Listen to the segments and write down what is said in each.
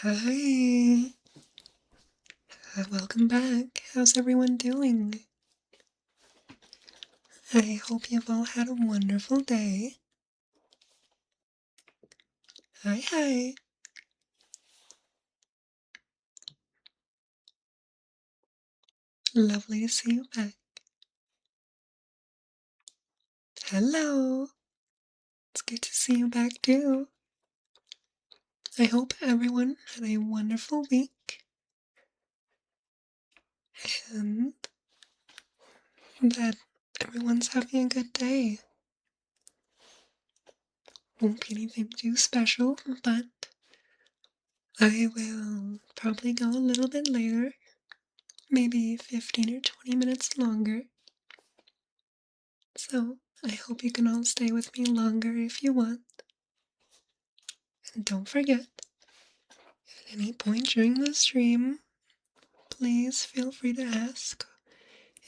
Hi, welcome back. How's everyone doing? I hope you've all had a wonderful day. Hi. Lovely to see you back. Hello. It's good to see you back too. I hope everyone had a wonderful week and that everyone's having a good day. Won't be anything too special, but I will probably go a little bit later, maybe 15 or 20 minutes longer. So I hope you can all stay with me longer if you want. And don't forget, at any point during the stream, please feel free to ask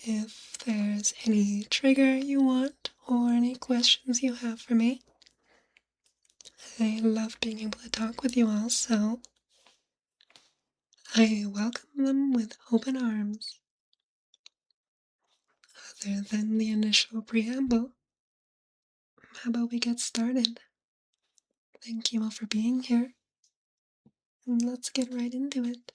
if there's any trigger you want or any questions you have for me. I love being able to talk with you all, so I welcome them with open arms. Other than the initial preamble, how about we get started? Thank you all for being here, and let's get right into it.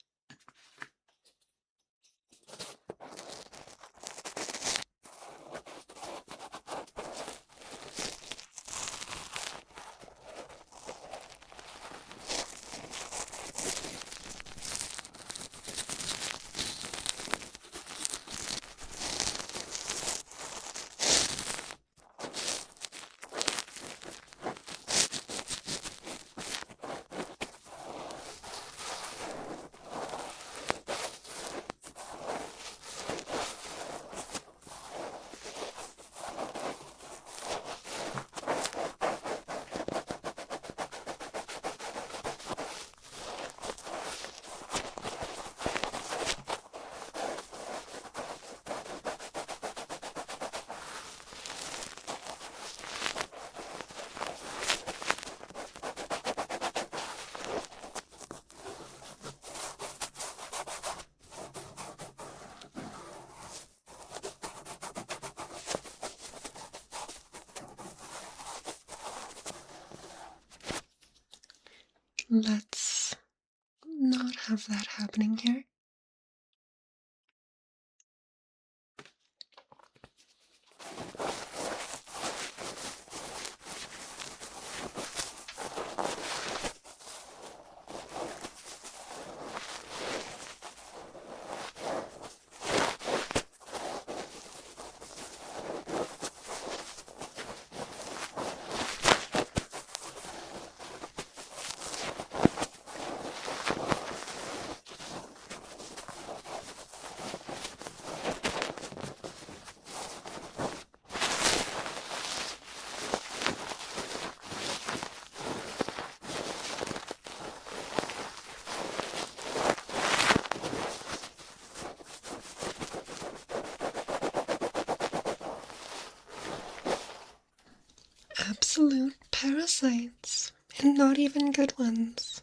Let's not have that happening here. Absolute parasites, and not even good ones.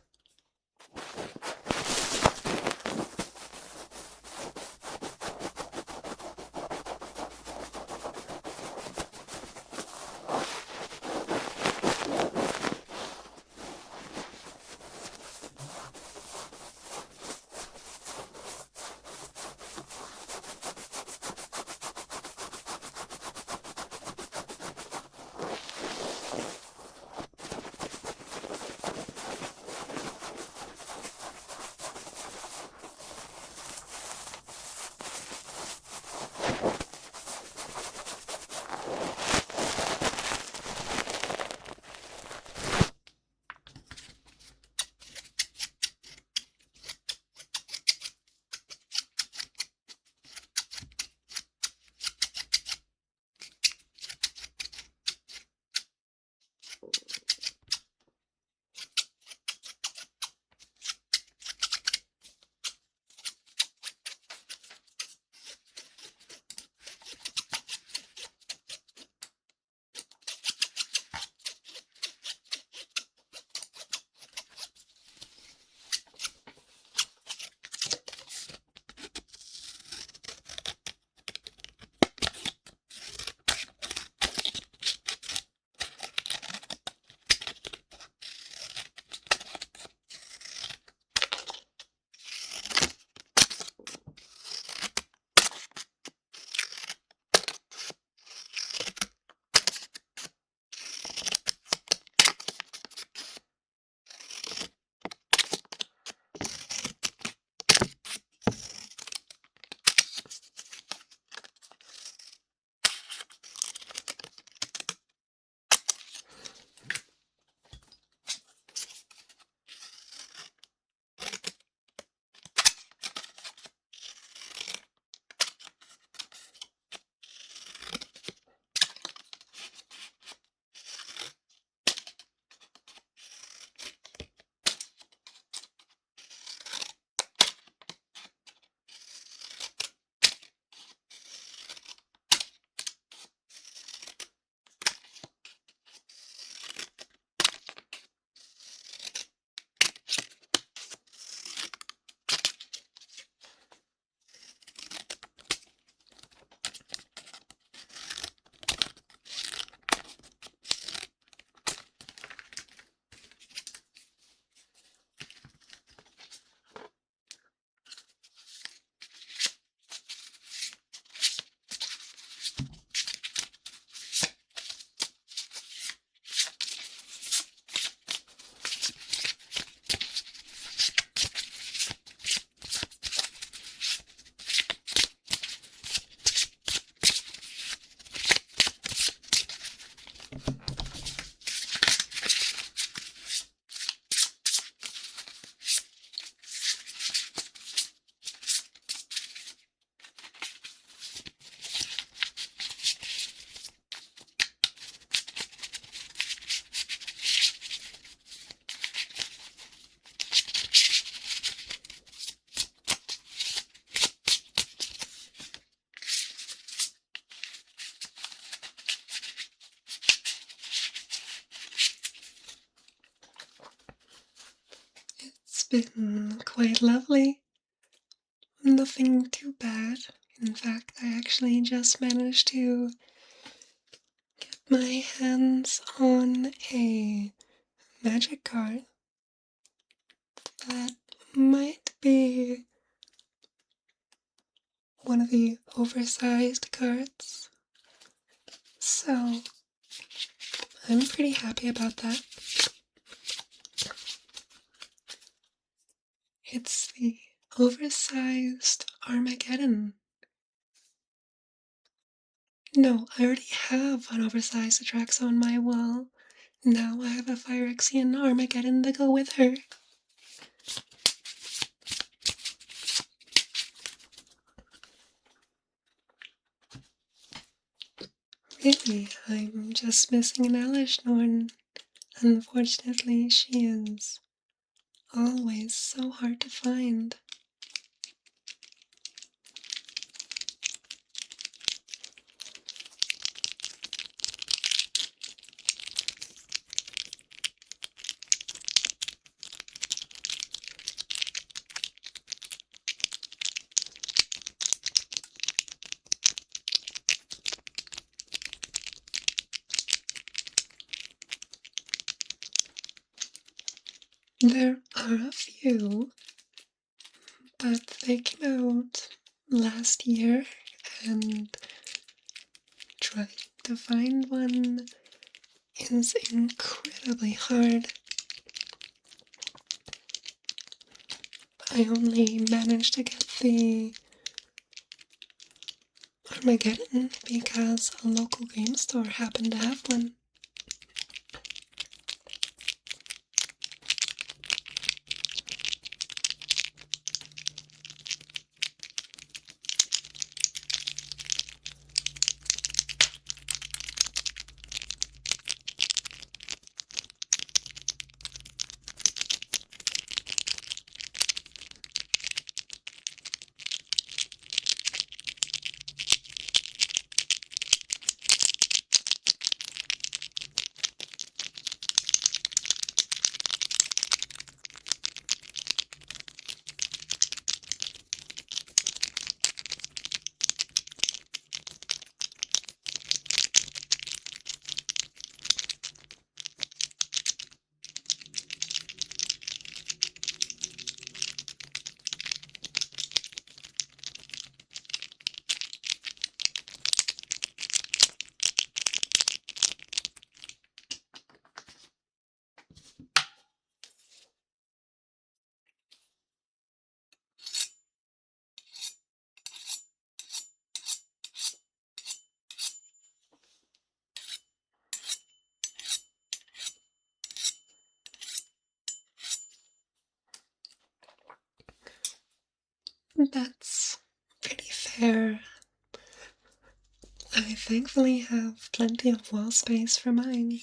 been quite lovely. Nothing too bad. In fact, I actually just managed to get my hands on a magic card that might be one of the oversized cards. So, I'm pretty happy about that. It's the oversized Armageddon. No, I already have an oversized Atraxa on my wall. Now I have a Phyrexian Armageddon to go with her. Really, I'm just missing an Elish Norn. Unfortunately, she is always so hard to find. There are a few, but they came out last year, and trying to find one is incredibly hard. I only managed to get the Armageddon because a local game store happened to have one. That's pretty fair. I thankfully have plenty of wall space for mine.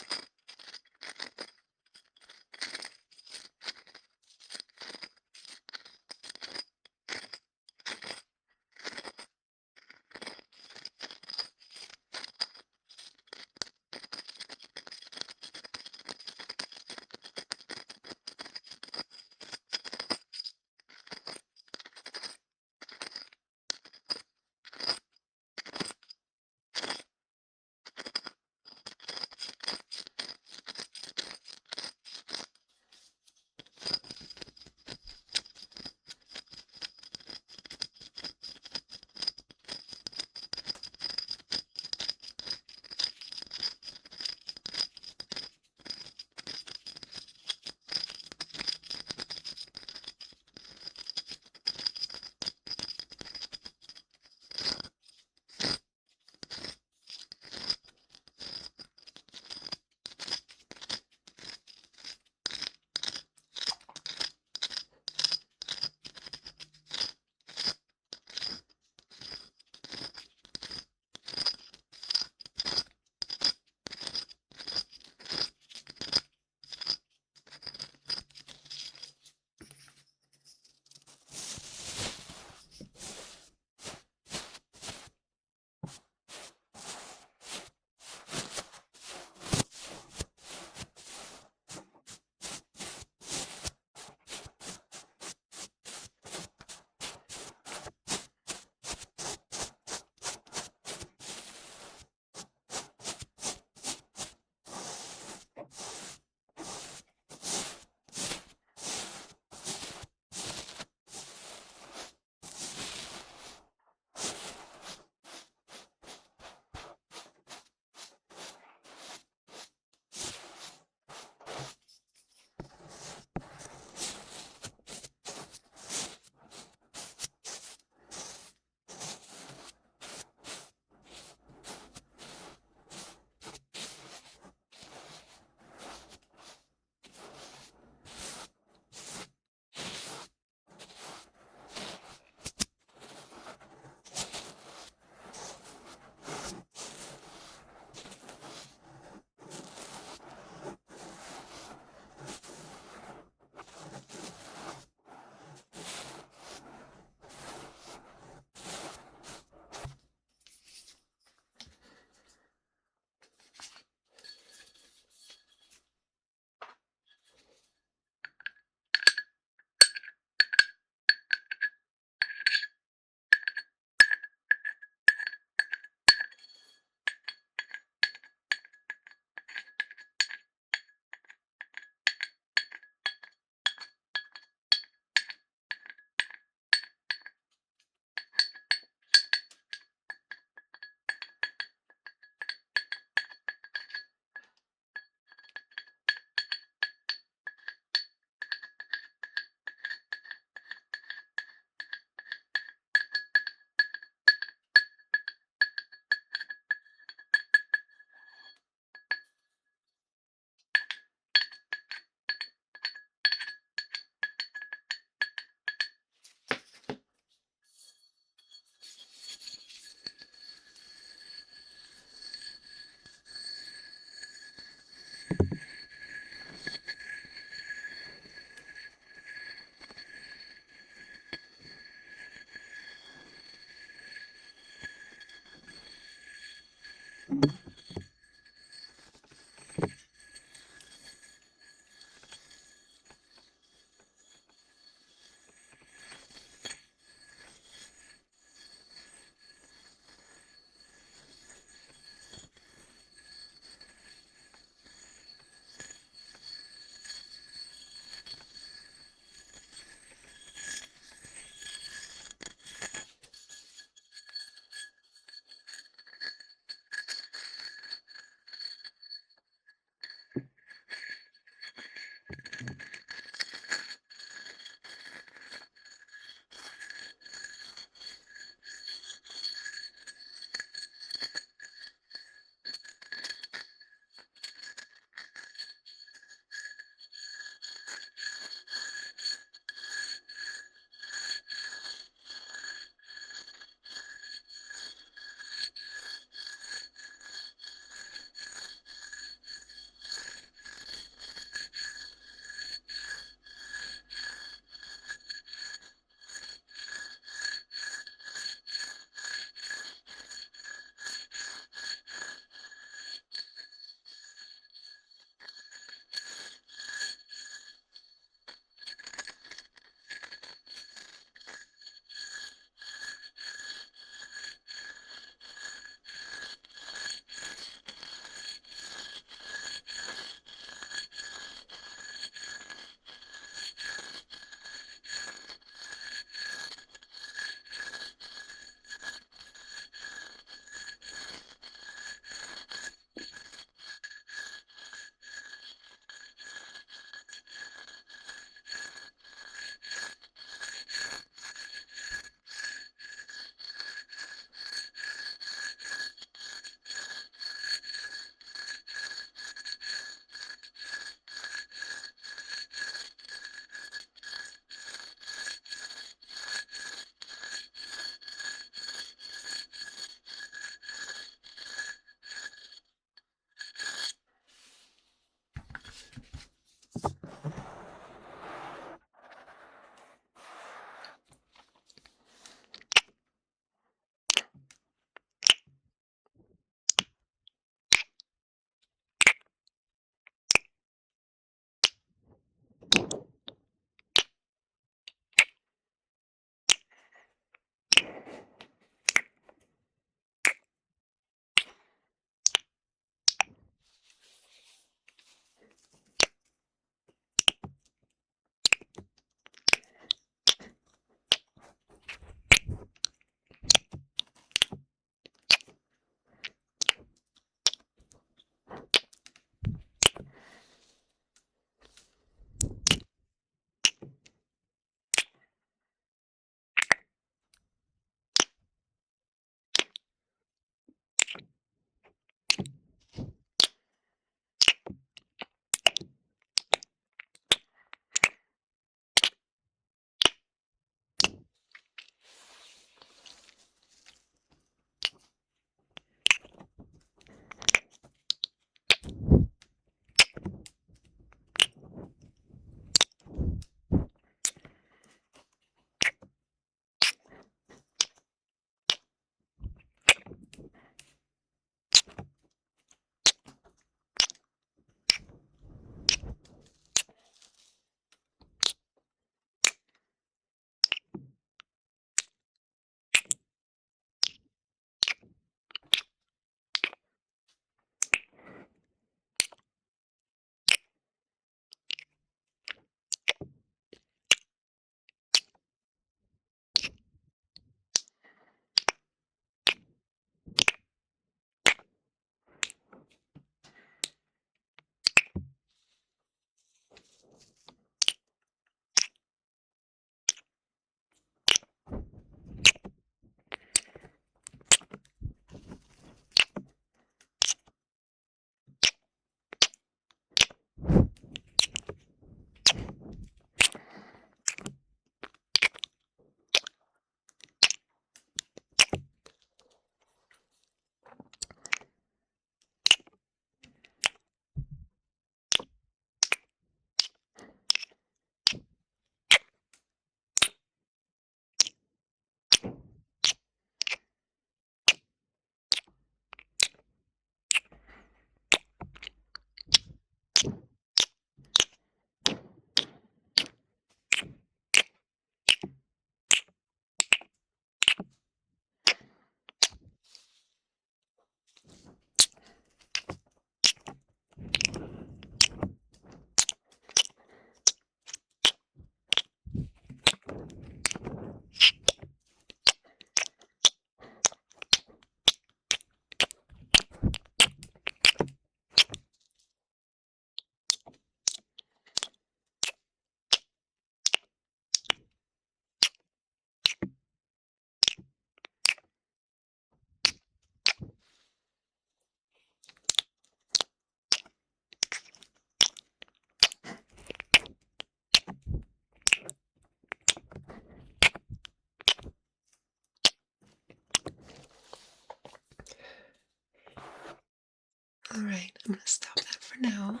Alright, I'm gonna stop that for now.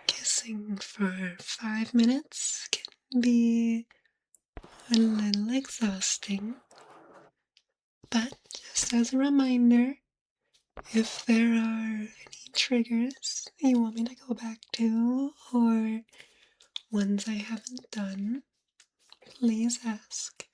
Kissing for 5 minutes can be a little exhausting, but just as a reminder, if there are any triggers you want me to go back to, or ones I haven't done, please ask.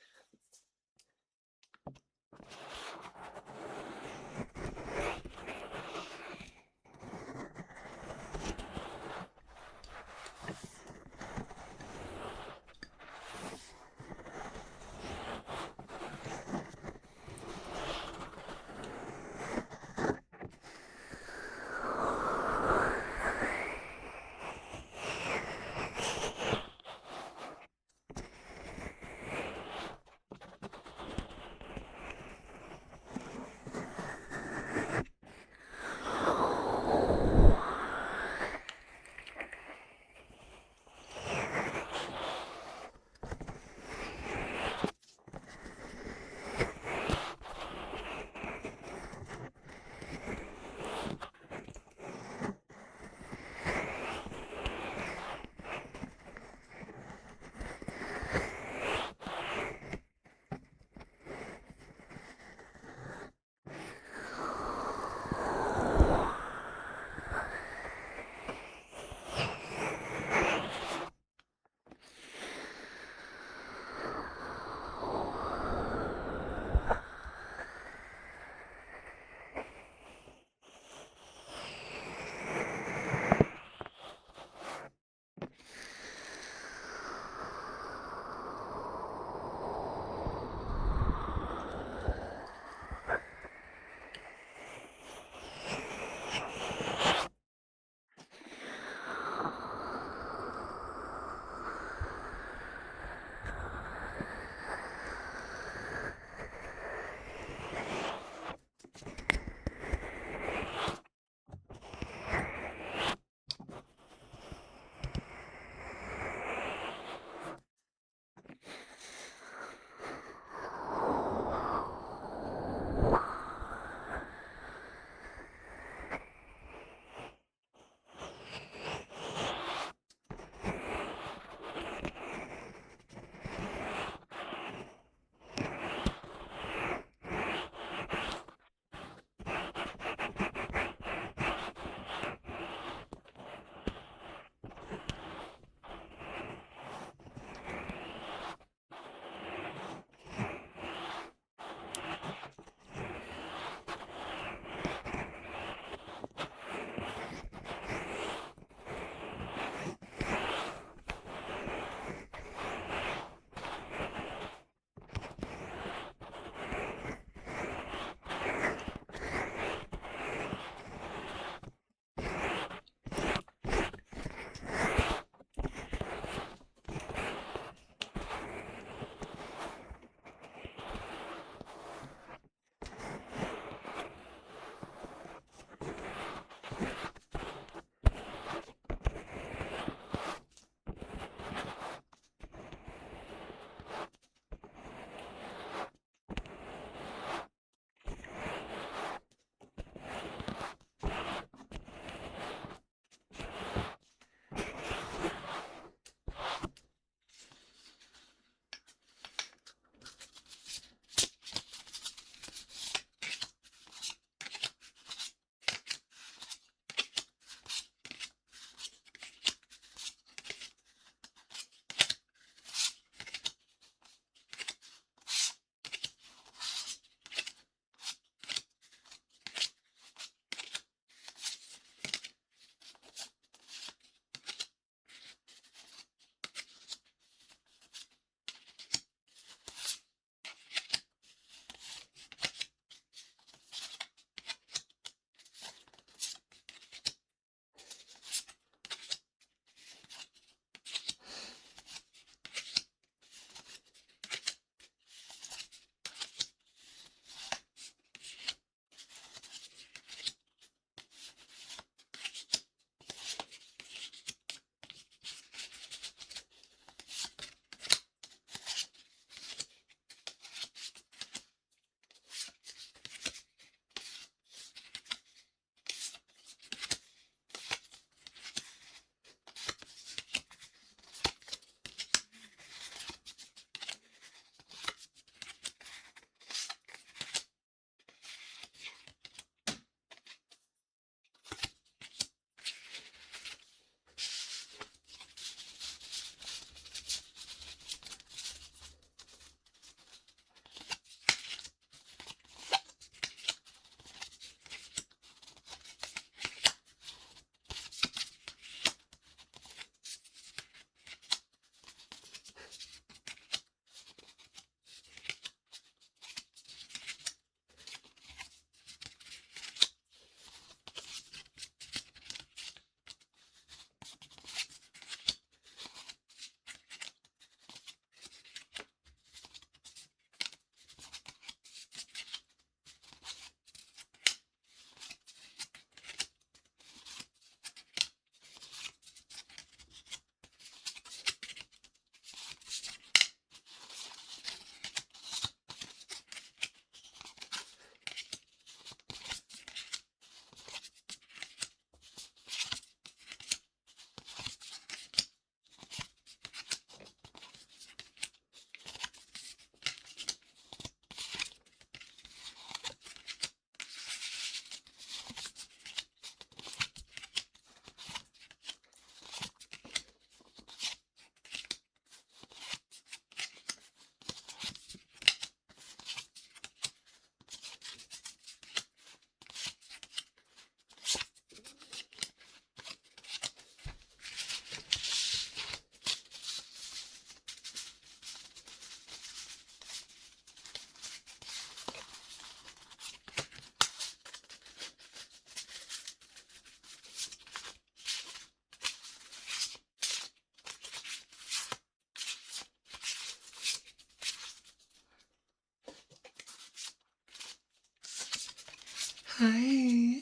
Hi,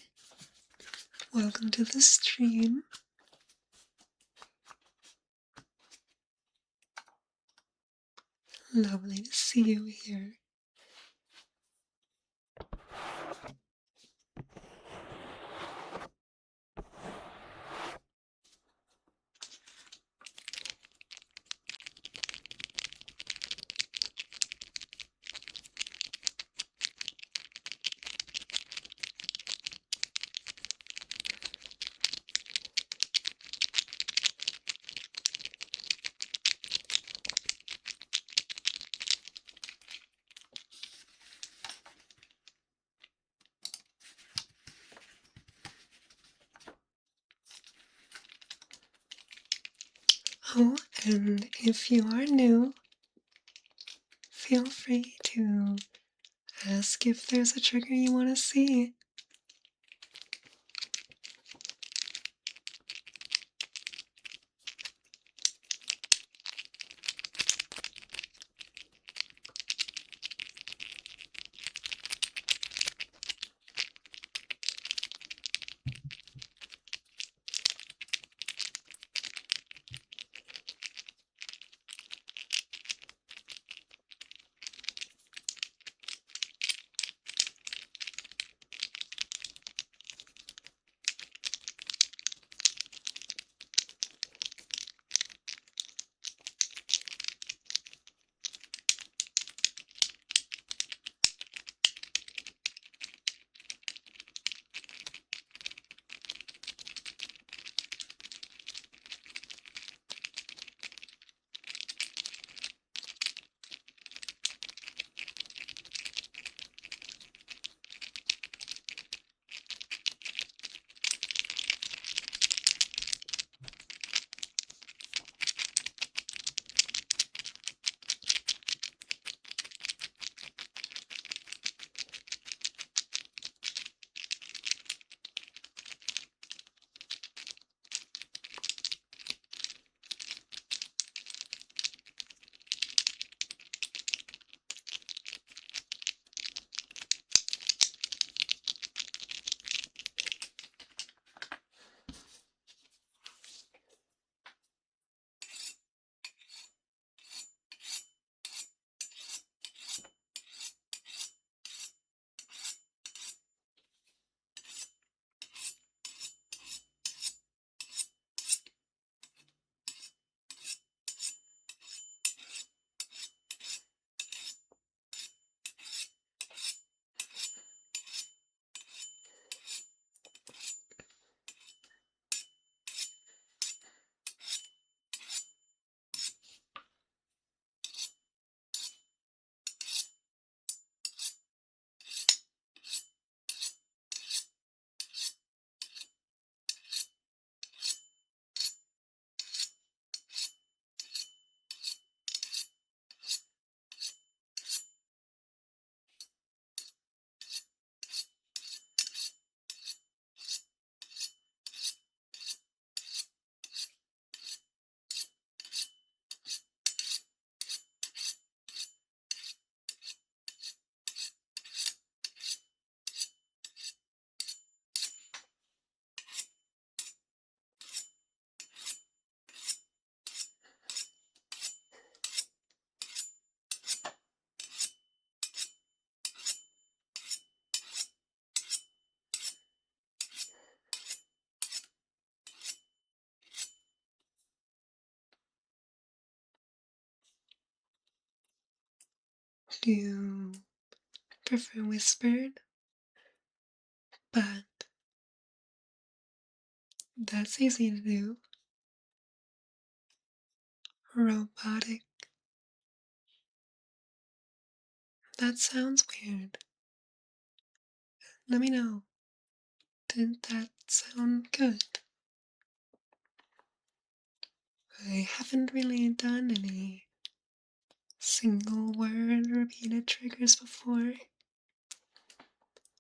welcome to the stream. Lovely to see you here. Oh, and if you are new, feel free to ask if there's a trigger you want to see. Do you prefer whispered? But that's easy to do. Robotic. That sounds weird. Let me know. Did that sound good? I haven't really done any single word repeated triggers before,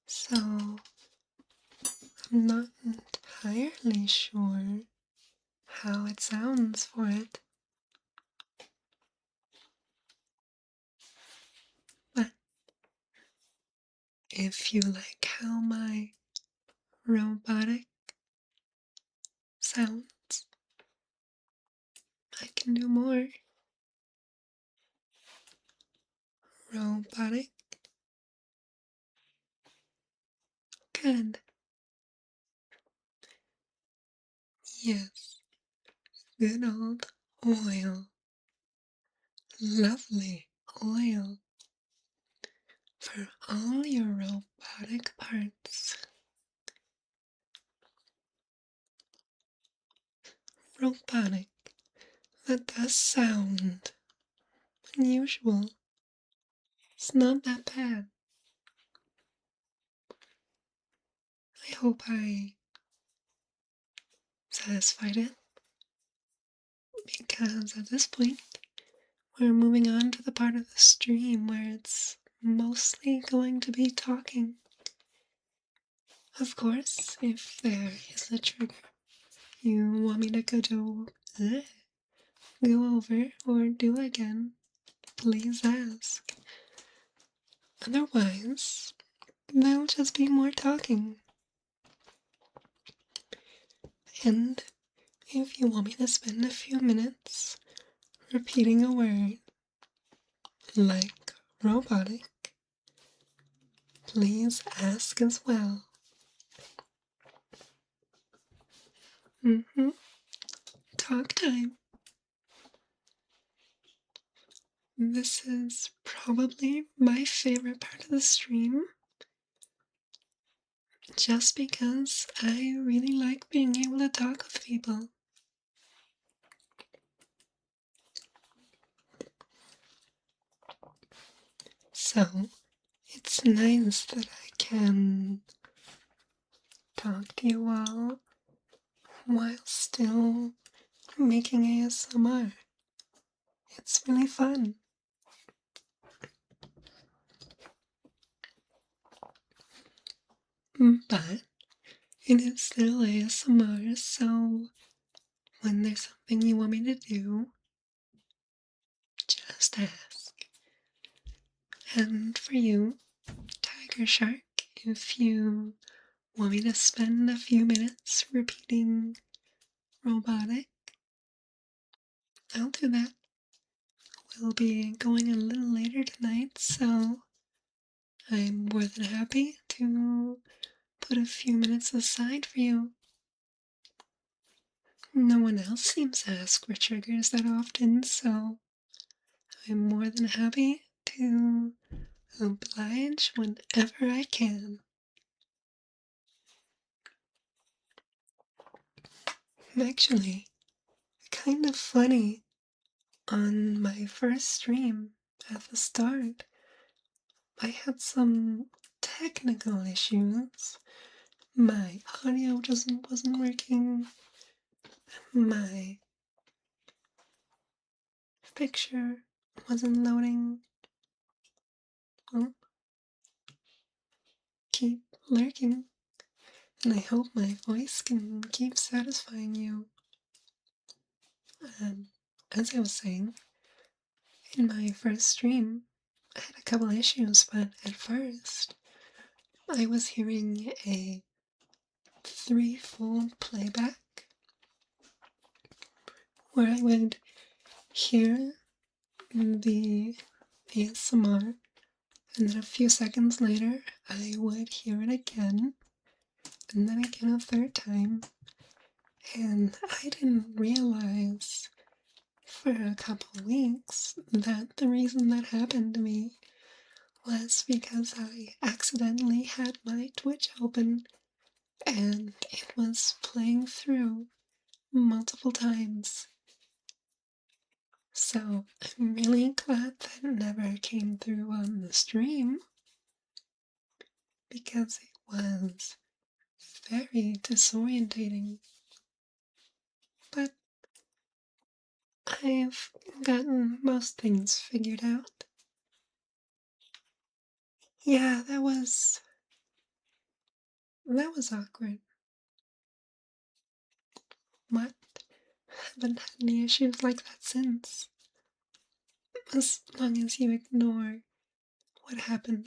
so I'm not entirely sure how it sounds for it. But if you like how my robotic sounds, I can do more. Robotic. Good. Yes. Good old oil. Lovely oil for all your robotic parts. Robotic. That does sound unusual. It's not that bad. I hope I satisfied it, because at this point, we're moving on to the part of the stream where it's mostly going to be talking. Of course, if there is a trigger you want me to go over or do again, please ask. Otherwise, there'll just be more talking. And if you want me to spend a few minutes repeating a word like robotic, please ask as well. Talk time. This is probably my favorite part of the stream, just because I really like being able to talk with people. So, it's nice that I can talk to you all while still making ASMR. It's really fun. But it is still ASMR, so when there's something you want me to do, just ask. And for you, Tiger Shark, if you want me to spend a few minutes repeating robotic, I'll do that. We'll be going a little later tonight, so I'm more than happy to put a few minutes aside for you. No one else seems to ask for triggers that often, so I'm more than happy to oblige whenever I can. Actually, kind of funny, on my first stream at the start, I had some technical issues. My audio wasn't working. My picture wasn't loading. Well, keep lurking, and I hope my voice can keep satisfying you. As I was saying, in my first stream, I had a couple issues, but at first, I was hearing a threefold playback where I would hear the ASMR, and then a few seconds later, I would hear it again, and then again a third time, and I didn't realize for a couple weeks that the reason that happened to me was because I accidentally had my Twitch open and it was playing through multiple times. So I'm really glad that it never came through on the stream, because it was very disorientating. But I've gotten most things figured out. Yeah, that was awkward. What? Haven't had any issues like that since. As long as you ignore what happened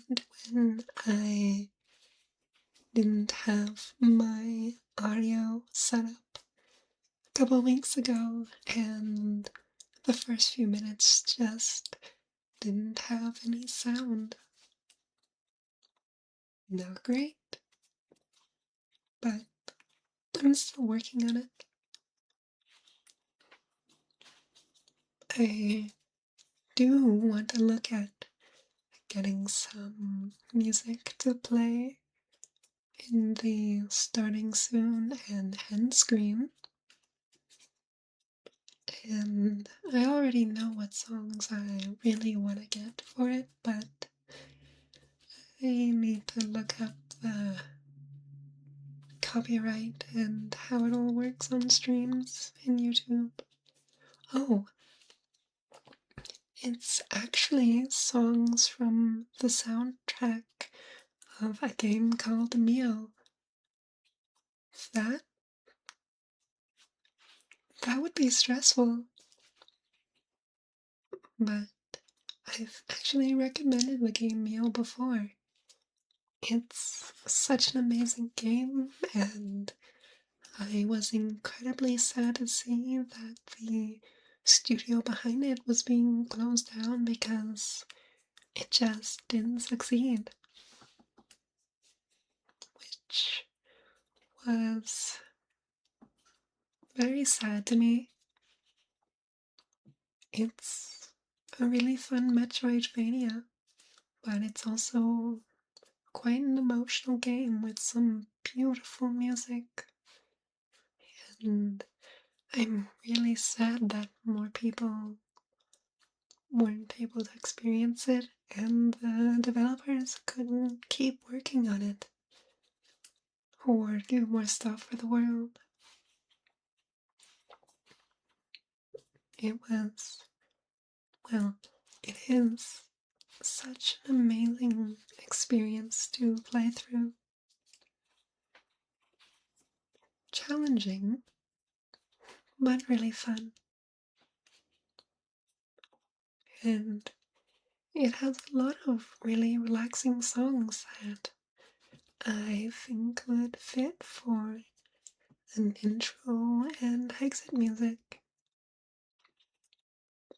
when I didn't have my audio set up a couple of weeks ago, and the first few minutes just didn't have any sound. Not great, but I'm still working on it. I do want to look at getting some music to play in the starting soon and end screen. And I already know what songs I really want to get for it, but I need to look up the copyright and how it all works on streams in YouTube. Oh, it's actually songs from the soundtrack of a game called Mio. That that would be stressful, but I've actually recommended the game Mio before. It's such an amazing game, and I was incredibly sad to see that the studio behind it was being closed down because it just didn't succeed, which was very sad to me. It's a really fun Metroidvania, but it's also quite an emotional game with some beautiful music. And I'm really sad that more people weren't able to experience it, and the developers couldn't keep working on it or do more stuff for the world. It was, well, it is such an amazing experience to play through. Challenging, but really fun. And it has a lot of really relaxing songs that I think would fit for an intro and exit music.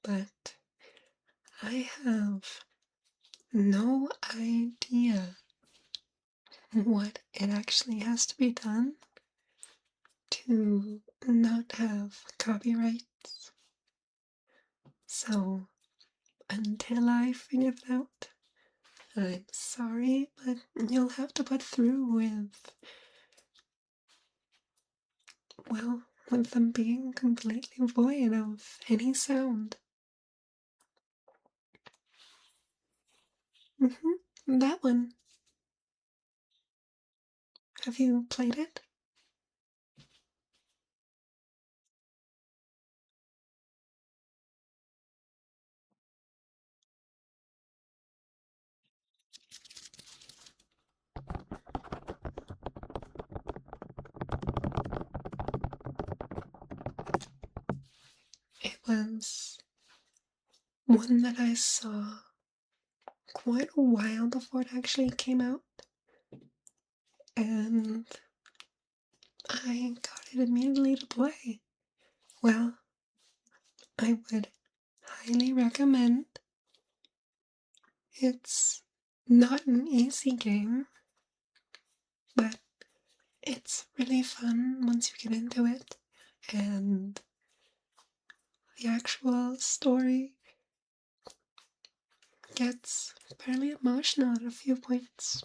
But I have no idea what it actually has to be done to not have copyrights. So until I figure it out, I'm sorry, but you'll have to put through with them being completely void of any sound. That one. Have you played it? It was one that I saw quite a while before it actually came out, and I got it immediately to play. Well, I would highly recommend. It's not an easy game, but it's really fun once you get into it, and the actual story gets fairly emotional at a few points.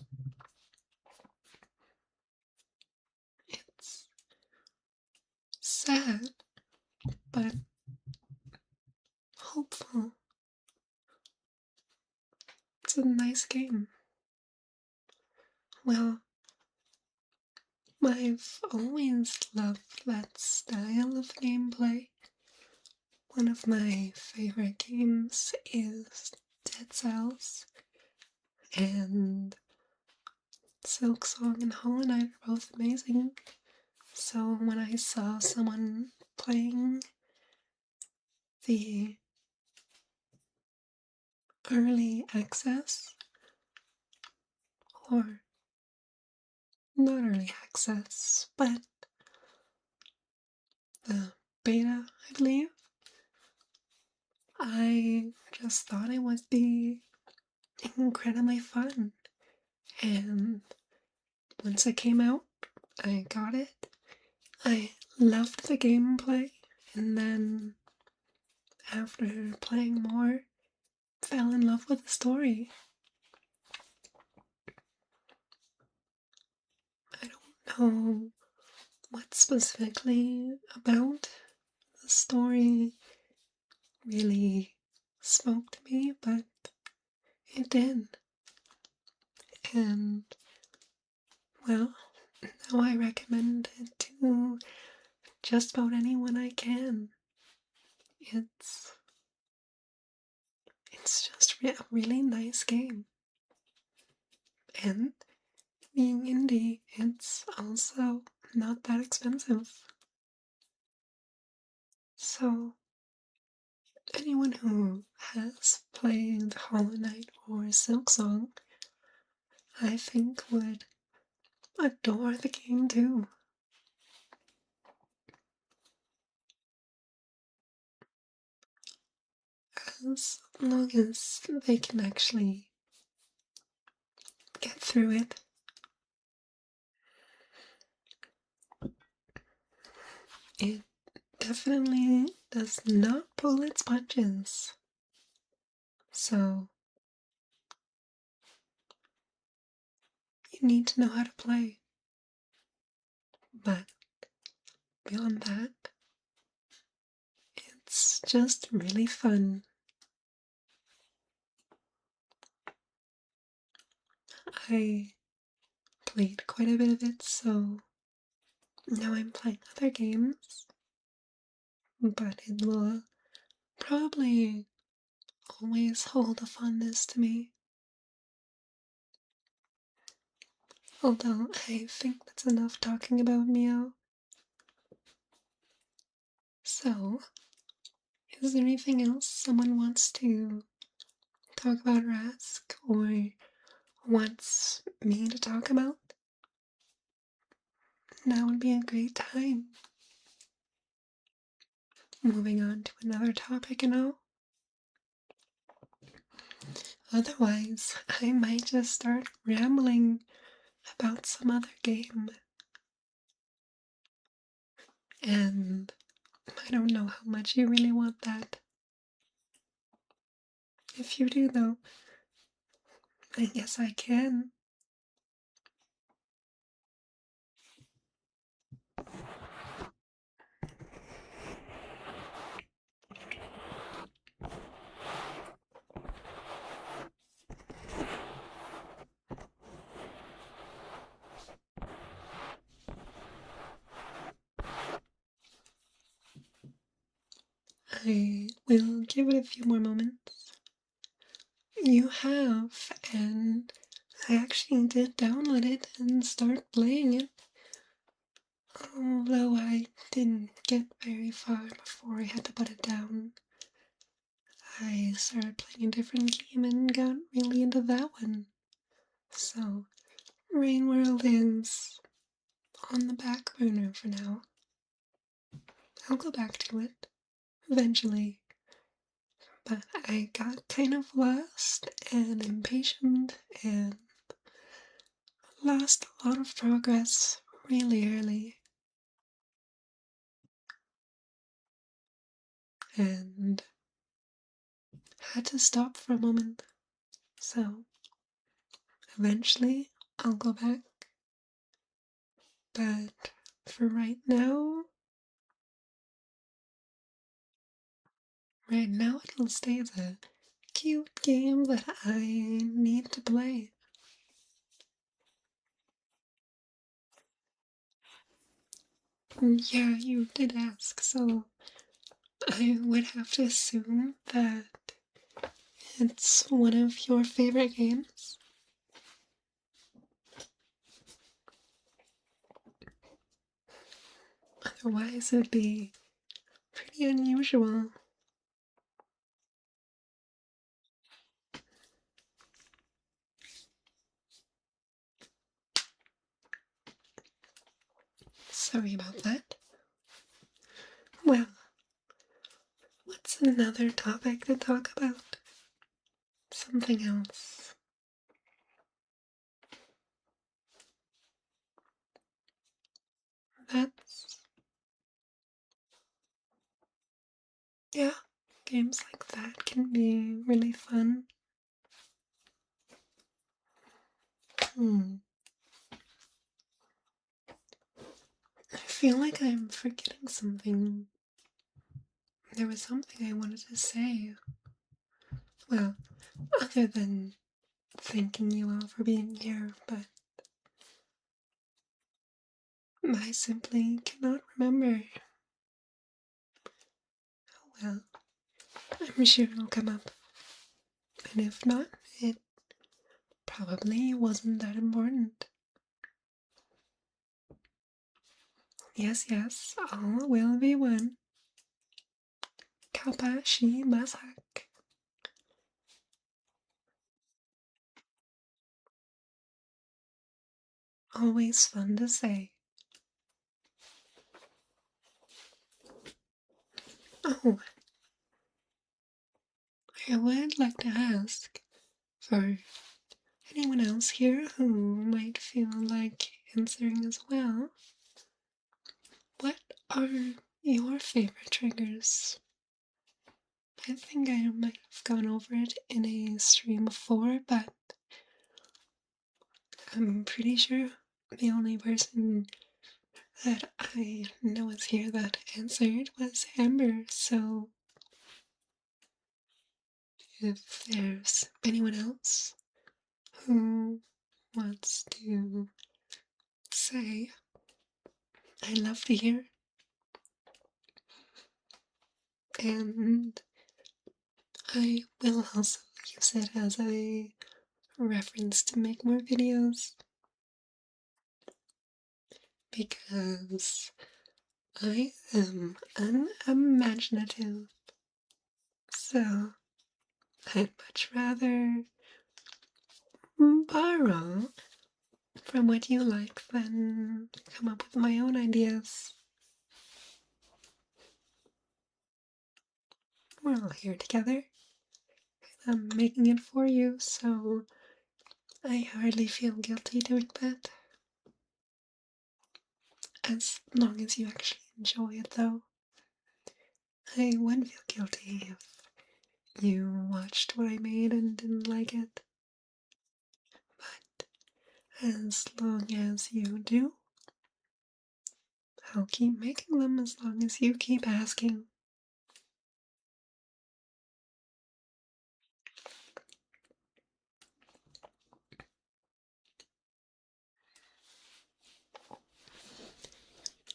It's sad, but hopeful. It's a nice game. Well, I've always loved that style of gameplay. One of my favorite games is Dead Cells, and Silk Song and Hollow Knight are both amazing. So when I saw someone playing the early access or not early access, but the beta, I believe. I just thought it would be incredibly fun. And once it came out, I got it. I loved the gameplay, and then after playing more, fell in love with the story. I don't know what specifically about the story really spoke to me, but it did. And, well, now I recommend it to just about anyone I can. It's it's just a really nice game. And being indie, it's also not that expensive. So anyone who has played Hollow Knight or Silksong, I think would adore the game too. As long as they can actually get through it. It definitely does not pull its punches. So you need to know how to play. But beyond that, it's just really fun. I played quite a bit of it, so now I'm playing other games, but it will probably always hold a fondness to me. Although I think that's enough talking about Meow. So, is there anything else someone wants to talk about or ask, or wants me to talk about? Now would be a great time. Moving on to another topic and all. Otherwise, I might just start rambling about some other game. And I don't know how much you really want that. If you do, though, I guess I can. I will give it a few more moments. You have, and I actually did download it and start playing it. Although I didn't get very far before I had to put it down. I started playing a different game and got really into that one. So, Rain World is on the back burner for now. I'll go back to it eventually. But I got kind of lost and impatient and lost a lot of progress really early. And had to stop for a moment. So eventually I'll go back. But for right now it'll stay the cute game that I need to play. Yeah, you did ask, so I would have to assume that it's one of your favorite games. Otherwise, it'd be pretty unusual. Sorry about that. Well, what's another topic to talk about? Something else. That's, yeah, games like that can be really fun. I feel like I'm forgetting something. There was something I wanted to say. Well, other than thanking you all for being here, but I simply cannot remember. Oh well, I'm sure it'll come up. And if not, it probably wasn't that important. Yes, yes, all will be one. Kappa shi masak. Always fun to say. Oh, I would like to ask, for anyone else here who might feel like answering as well, what are your favorite triggers? I think I might have gone over it in a stream before, but I'm pretty sure the only person that I know is here that answered was Amber, so if there's anyone else who wants to say, I'd love to hear. And I will also use it as a reference to make more videos because I am unimaginative. So I'd much rather borrow from what you like than come up with my own ideas. We're all here together. I'm making it for you, so I hardly feel guilty doing that. As long as you actually enjoy it, though. I would feel guilty if you watched what I made and didn't like it. But as long as you do, I'll keep making them as long as you keep asking.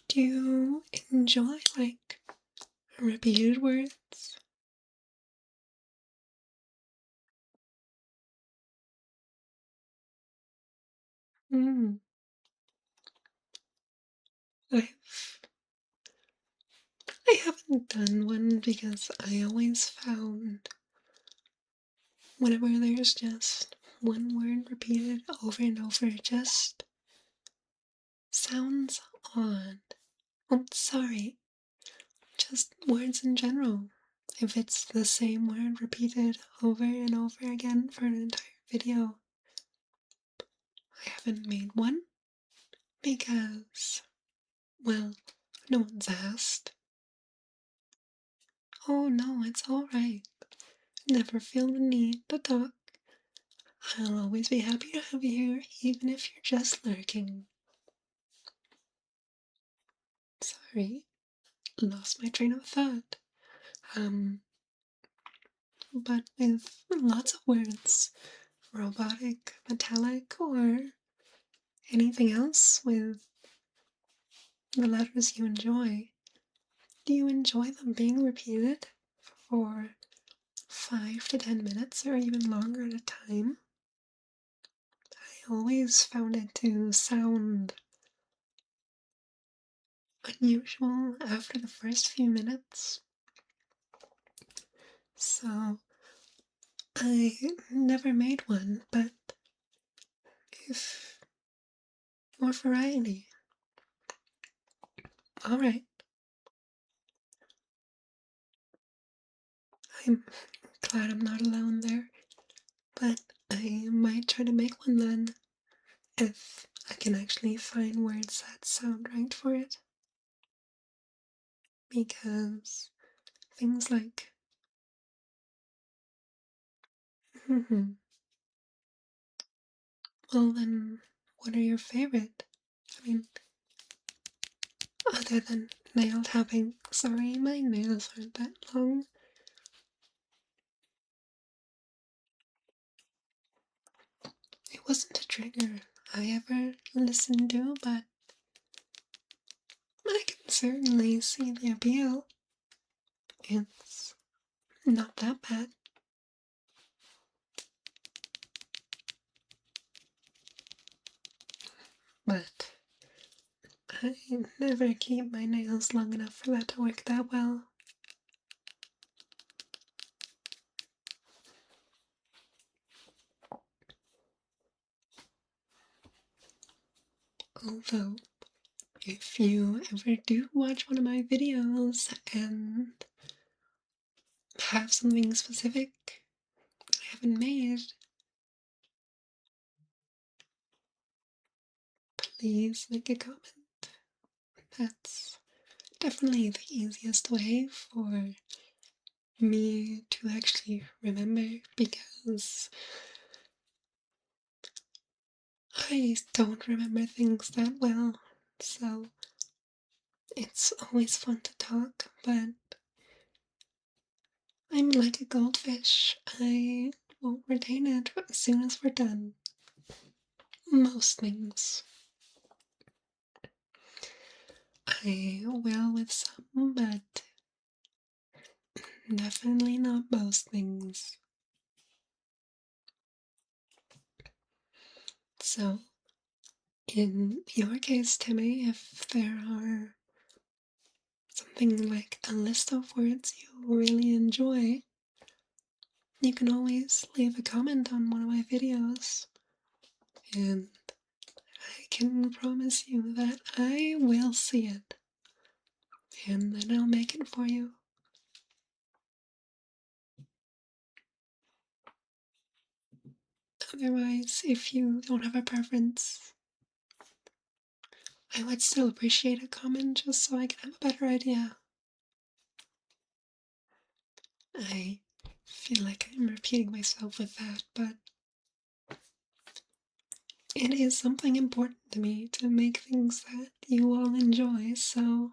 Do you enjoy, like, repeated words? Hmm. I've, I haven't done one because I always found whenever there's just one word repeated over and over, it just sounds odd. Oh, sorry, just words in general. If it's the same word repeated over and over again for an entire video, I haven't made one because, well, no one's asked. Oh no, it's alright. Never feel the need to talk. I'll always be happy to have you here, even if you're just lurking. Sorry, lost my train of thought. But with lots of words, robotic, metallic, or anything else with the letters you enjoy, do you enjoy them being repeated for 5 to 10 minutes or even longer at a time? I always found it to sound unusual after the first few minutes. So I never made one, but if more variety. Alright, I'm glad I'm not alone there, but I might try to make one then, if I can actually find words that sound right for it. Because things like, hmm, well then, what are your favorite? I mean, other than nail tapping. Sorry, my nails aren't that long. It wasn't a trigger I ever listened to, but I can certainly see the appeal. It's not that bad. But I never keep my nails long enough for that to work that well. Although, if you ever do watch one of my videos and have something specific I haven't made, please make a comment. That's definitely the easiest way for me to actually remember, because I don't remember things that well. So it's always fun to talk, but I'm like a goldfish. I won't retain it as soon as we're done. Most things. I will with some, but definitely not most things. So, in your case, Timmy, if there are something like a list of words you really enjoy, you can always leave a comment on one of my videos, and I can promise you that I will see it, and then I'll make it for you. Otherwise, if you don't have a preference, I would still appreciate a comment just so I can have a better idea. I feel like I'm repeating myself with that, but it is something important to me to make things that you all enjoy, so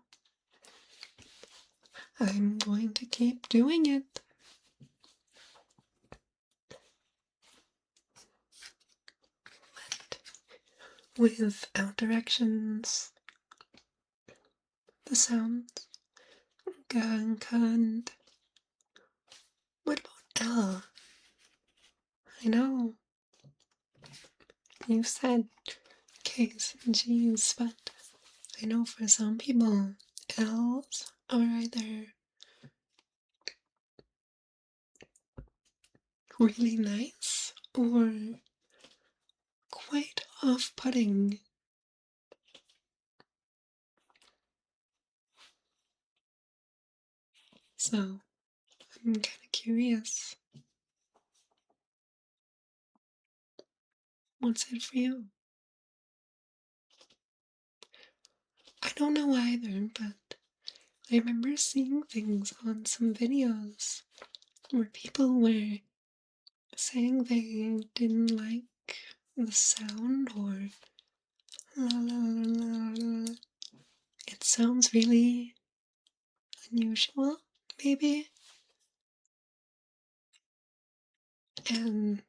I'm going to keep doing it. Without directions, the sounds, and what about L? I know you said K's and G's, but I know for some people L's are either really nice or quite off-putting. So I'm kind of curious. What's it for you? I don't know either, but I remember seeing things on some videos where people were saying they didn't like the sound, or la la la la. It sounds really unusual, maybe. And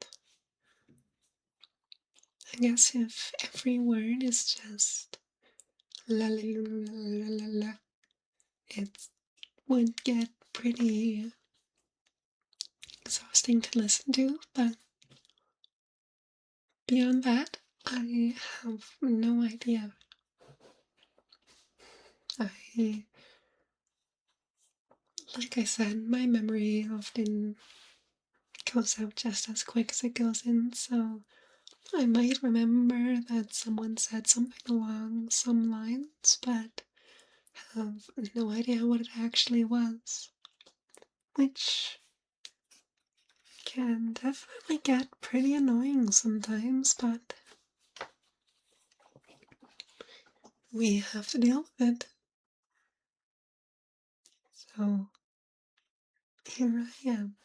I guess if every word is just la la la la la la, it would get pretty exhausting to listen to. But beyond that, I have no idea. I, like I said, my memory often goes out just as quick as it goes in, so I might remember that someone said something along some lines, but have no idea what it actually was, which can definitely get pretty annoying sometimes, but we have to deal with it. So here I am.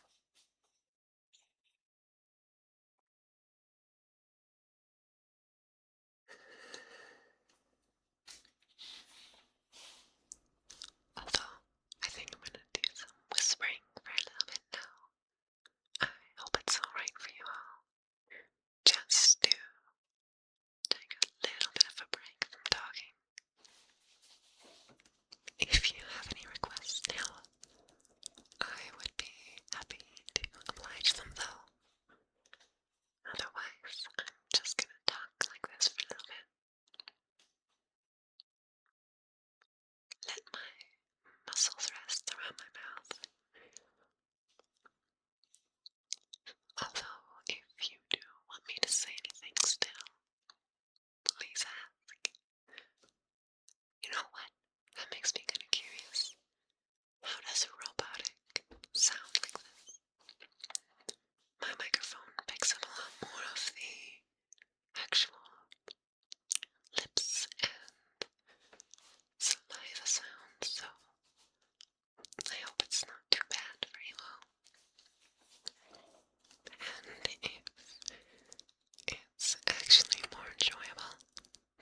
Although, I think I'm gonna do some whispering for a little bit now. I hope it's alright for you all. Just to take a little bit of a break from talking. If you have any requests now, I would be happy to oblige them though. Otherwise, I'm just gonna talk like this for a little bit. Let my muscles rest around my mouth. Although, if you do want me to say anything still, please ask. You know what? That makes me kind of curious. How does a robotic sound like this? My microphone picks up a lot more of the actual lips and saliva sounds, so I hope it's not too bad for you all. And if it's actually more enjoyable,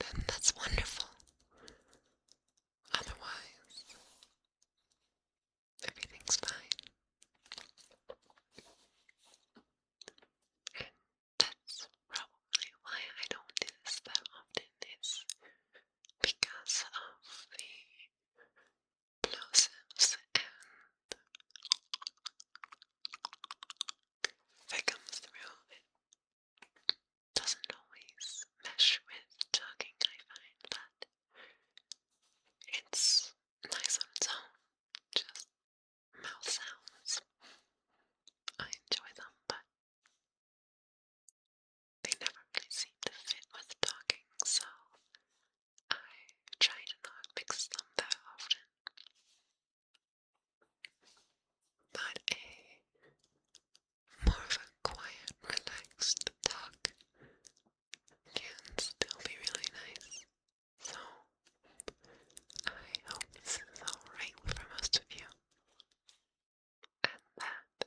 then that's wonderful. Otherwise, everything's fine. And that's probably why I don't do this that often, is because of the plosives and that comes through. It doesn't always mesh with talking, I find, but it's nice on its own. Just mouth sounds. I enjoy them, but they never really seem to fit with talking, so I try to not mix them that often. But more of a quiet, relaxed talk can still be really nice. So I hope this is alright for most of you, and that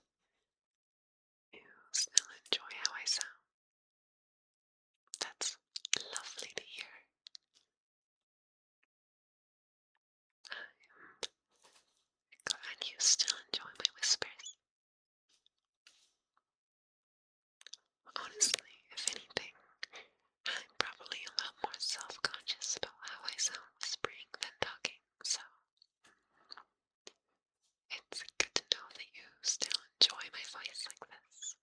you still enjoy how I sound. That's lovely to hear. I'm glad you still enjoy my whispers. Honestly, if anything, I'm probably a lot more self-conscious about how I sound whispering than talking, so it's good to know that you still enjoy my voice like this.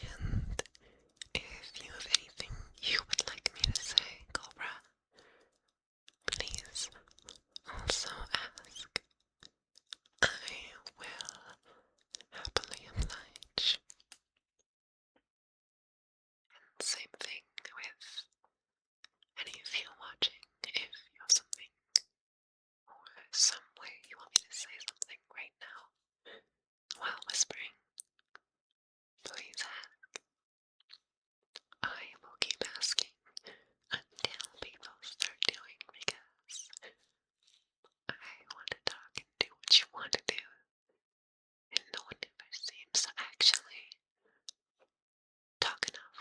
And if you have anything you would like me to say, Cobra, please also ask. I will happily oblige. And same thing with any of you watching. If you have something or some way you want me to say something right now while whispering, please ask. I will keep asking until people start doing, because I want to talk and do what you want to do, and no one ever seems to actually talk enough.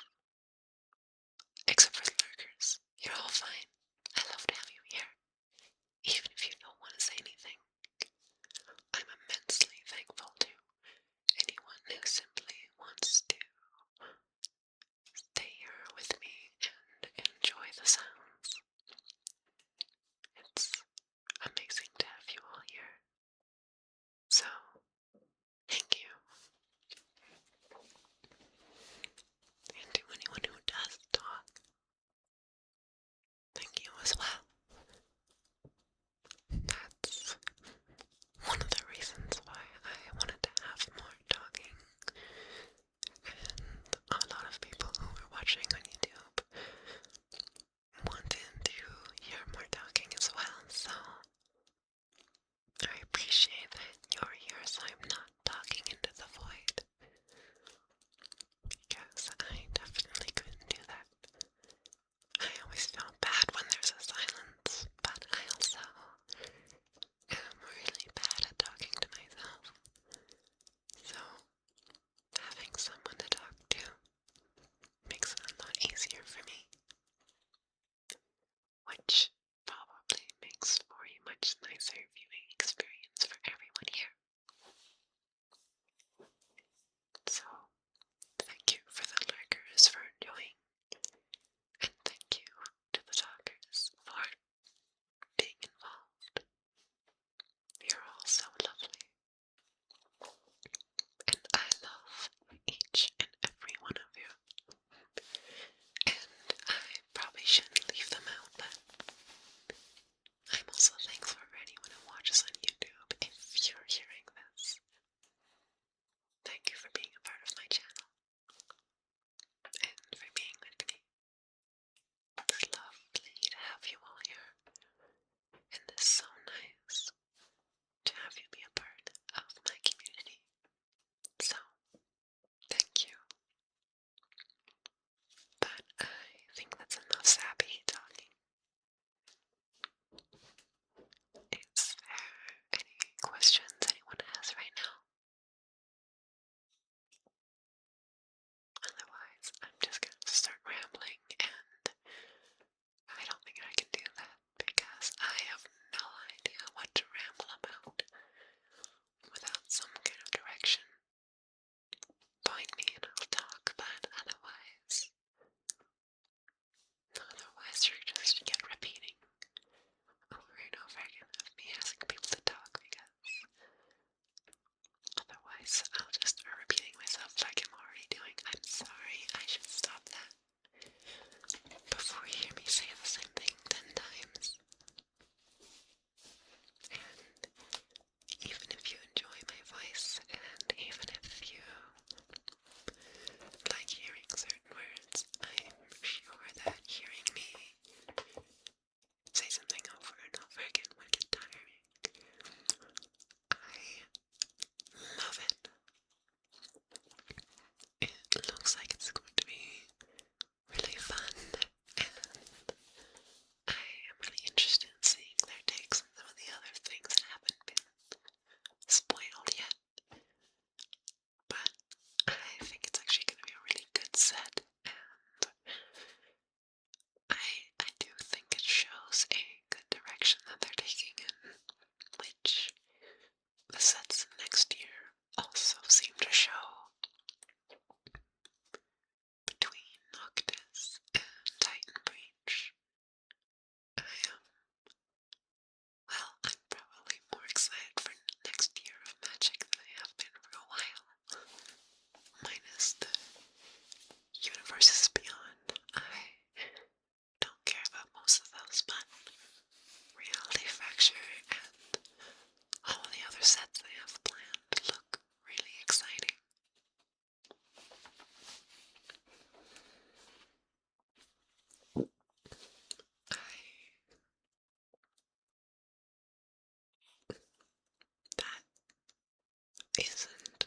isn't,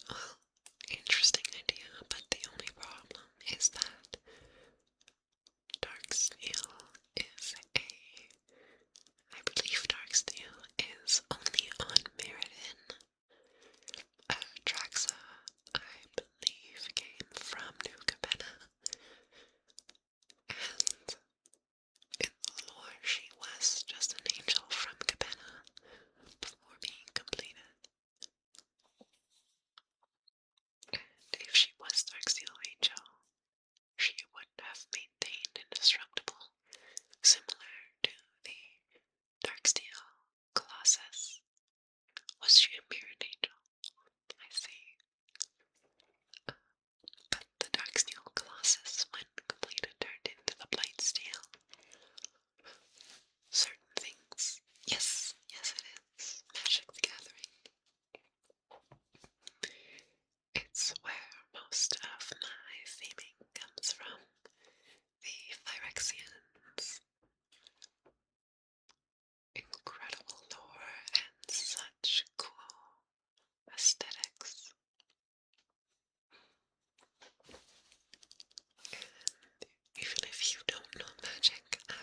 well, interesting idea, but the only problem is that dark steel is I believe dark steel is only on Meriden. Traxa, I believe, came from New Capenna, and in the lore she was just an angel from Capenna before being completed. And if she was Darksteel Angel, she would have maintained indestructible, similar to the Darksteel Colossus. Was she a Mirrored Angel? I see. But the Darksteel Colossus, when completed, turned into the Blightsteel. Certain things. Yes, yes it is. Magic the Gathering. It's where most of my theming comes from. The Phyrexians. Incredible lore and such cool aesthetics. Even if you don't know magic, I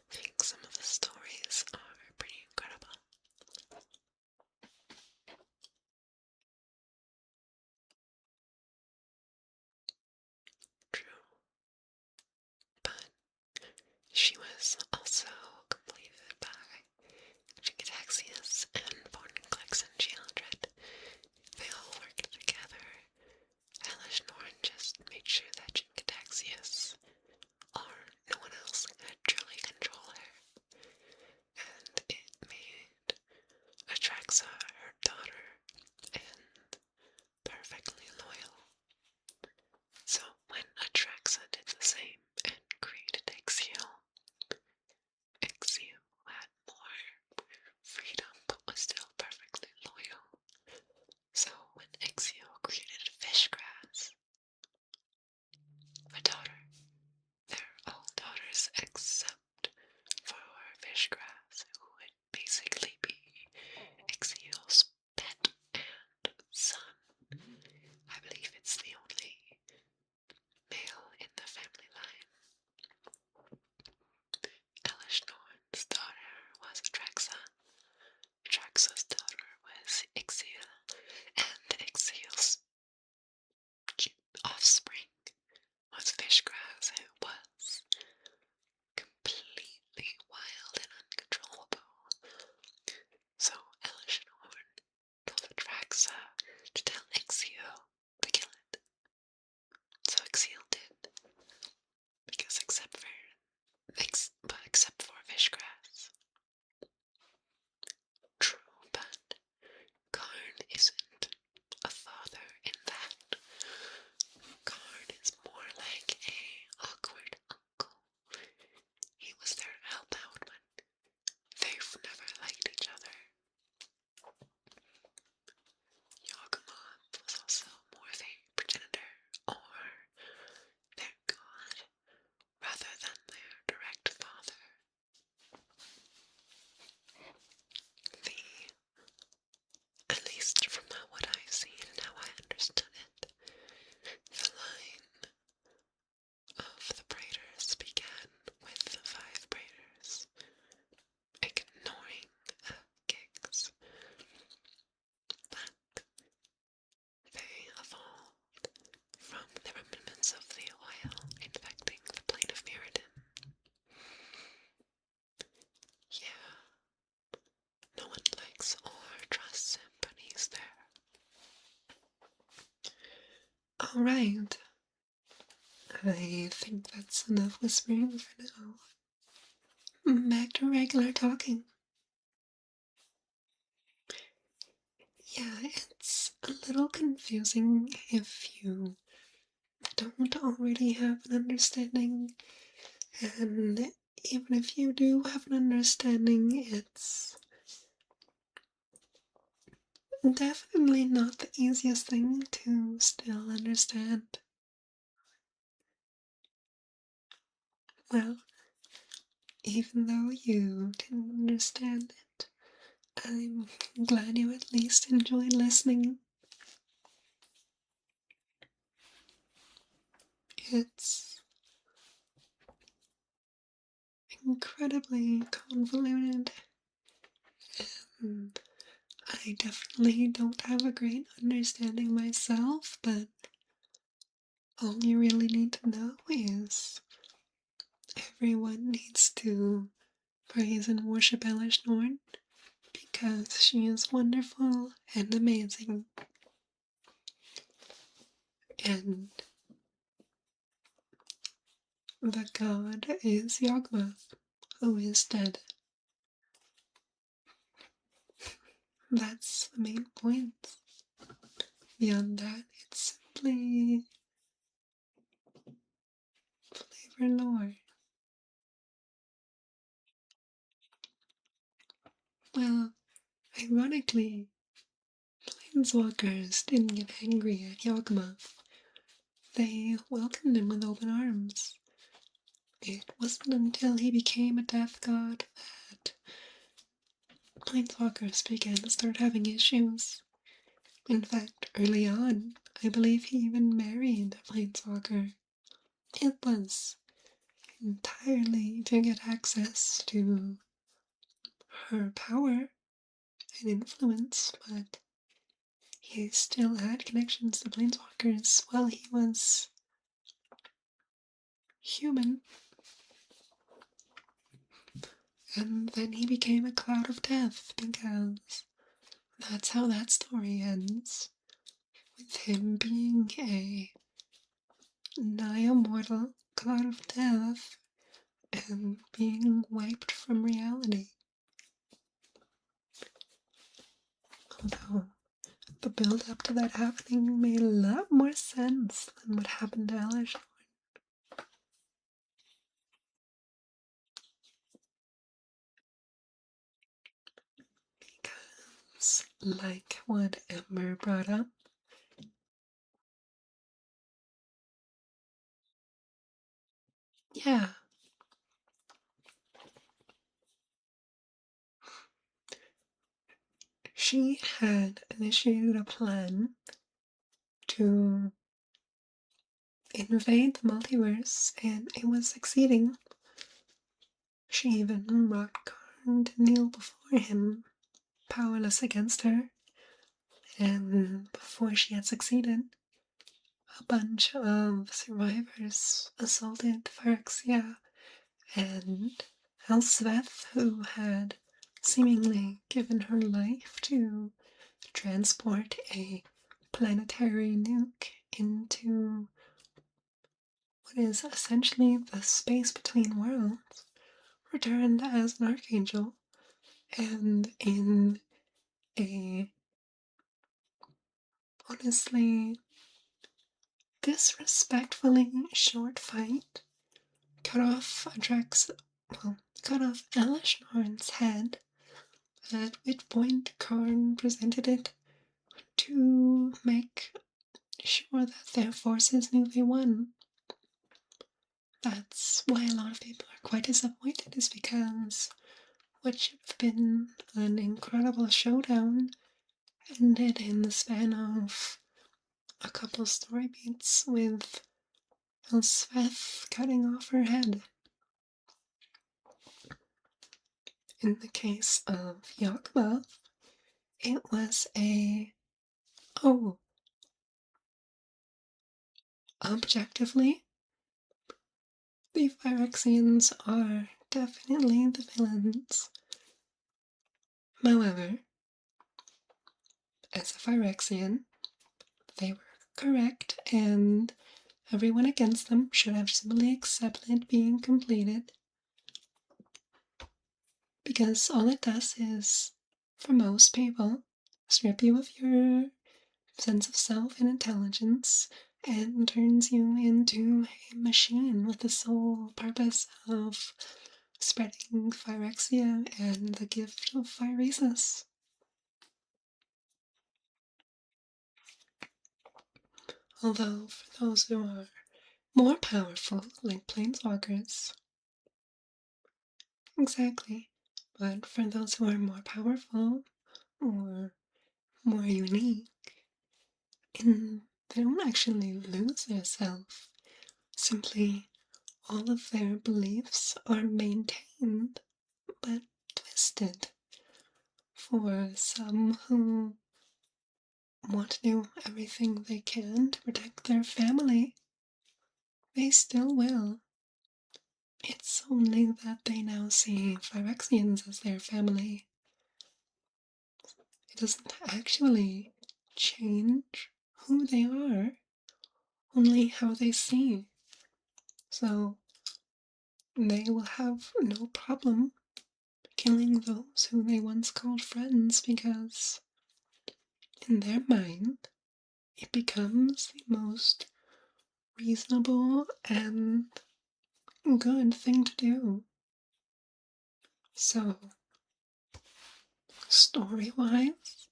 think some of the stories are pretty incredible. True. But she was also completed by Chicataxius and Vornclex and Shealdred. They all worked together. Hellish Norn just made sure that Chicataxius or no one else could truly control her. And it made Atraxa her daughter and perfectly loyal. So when Atraxa did the same and created Exio, Exio had more freedom but was still perfectly loyal. So when Exio created Fishgrass, a daughter, they're all daughters except for Fishgrass, who would basically be Exio's pet and son. I believe it's the only male in the family line. Elish Norn's daughter was Atraxa. Atraxa's daughter was Ixiel, and Ixiel's offspring was Fishgrass, who was completely wild and uncontrollable. So Elish Norn told Atraxa to tell Ixiel to kill it. So Ixiel did, because except for Fishgrass. True, but Karn isn't a father in that. Karn is more like a awkward uncle. He was there to help out, but they've never liked each other. Yawgmoth was also more of a progenitor, or their god, rather than their direct father. At least from what I've seen and how I understood it, the line of the Praetors began with the 5 Praetors, ignoring the Giggs, but they evolved from the remnants of the oil infecting the plane of Mirrodin. Yeah, no one likes or trusts him, but he's there. Alright. I think that's enough whispering for now. Back to regular talking. Yeah, it's a little confusing if you don't already have an understanding, and even if you do have an understanding, it's definitely not the easiest thing to still understand. Well, even though you didn't understand it I'm glad you at least enjoyed listening. It's incredibly convoluted, and I definitely don't have a great understanding myself, but all you really need to know is everyone needs to praise and worship Elish Norn because she is wonderful and amazing. And the god is Yagma, who is dead. That's the main point. Beyond that, it's simply flavor lore. Well, ironically, Planeswalkers didn't get angry at Yawgmoth. They welcomed him with open arms. It wasn't until he became a death god that Planeswalkers began to start having issues. In fact, early on, I believe he even married a Planeswalker. It was entirely to get access to her power and influence, but he still had connections to Planeswalkers while he was human. And then he became a cloud of death because that's how that story ends. With him being a nigh immortal cloud of death and being wiped from reality. Although the build up to that happening made a lot more sense than what happened to Elish. Because, like what Ember brought up, yeah, she had initiated a plan to invade the multiverse, and it was succeeding. She even brought Karn to kneel before him, powerless against her, and before she had succeeded, a bunch of survivors assaulted Phyrexia, and Elsbeth, who had seemingly given her life to transport a planetary nuke into what is essentially the space between worlds, returned as an archangel, and in a honestly disrespectfully short fight, cut off cut off Elishnorn's head, at which point Karn presented it to make sure that their forces knew they won. That's why a lot of people are quite disappointed, is because what should have been an incredible showdown ended in the span of a couple story beats with Elspeth cutting off her head. In the case of Yakma, it was oh, objectively, the Phyrexians are definitely the villains. However, as a Phyrexian, they were correct, and everyone against them should have simply accepted being completed. Because all it does is, for most people, strip you of your sense of self and intelligence and turns you into a machine with the sole purpose of spreading Phyrexia and the gift of Phyresis. Although, for those who are more powerful, like Planeswalkers, exactly, But for those who are more powerful or more unique, they don't actually lose their self. Simply, all of their beliefs are maintained but twisted. For some who want to do everything they can to protect their family, they still will. It's only that they now see Phyrexians as their family. It doesn't actually change who they are, only how they see. So they will have no problem killing those who they once called friends because, in their mind, it becomes the most reasonable and good thing to do. So, story-wise,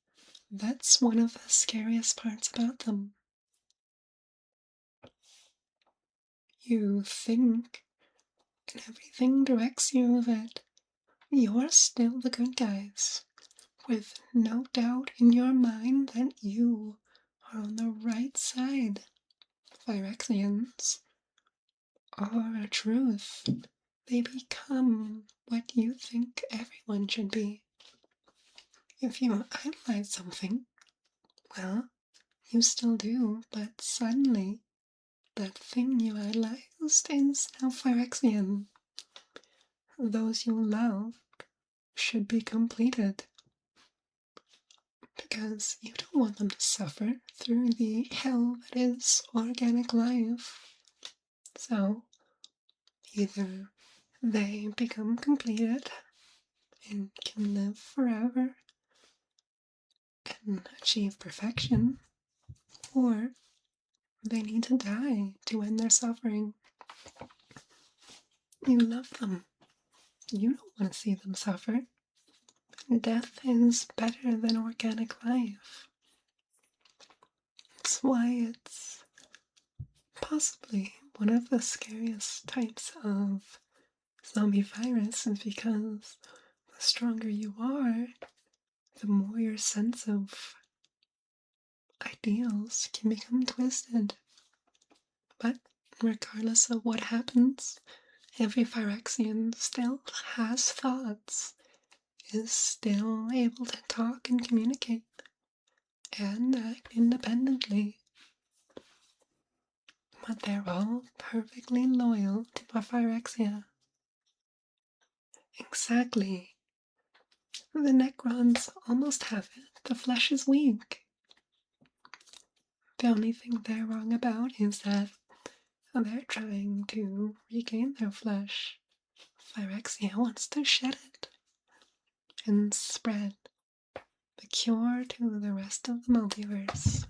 that's one of the scariest parts about them. You think, and everything directs you that you're still the good guys, with no doubt in your mind that you are on the right side. Phyrexians are a truth. They become what you think everyone should be. If you idolize something, well, you still do, but suddenly that thing you idolized is now Phyrexian. Those you love should be completed, because you don't want them to suffer through the hell that is organic life. So, either they become completed and can live forever and achieve perfection, or they need to die to end their suffering. You love them. You don't want to see them suffer. Death is better than organic life. That's why it's possibly one of the scariest types of zombie virus, is because the stronger you are, the more your sense of ideals can become twisted. But regardless of what happens, every Phyrexian still has thoughts, is still able to talk and communicate, and act independently. But they're all perfectly loyal to Phyrexia. Exactly. The Necrons almost have it. The flesh is weak. The only thing they're wrong about is that they're trying to regain their flesh. Phyrexia wants to shed it and spread the cure to the rest of the multiverse.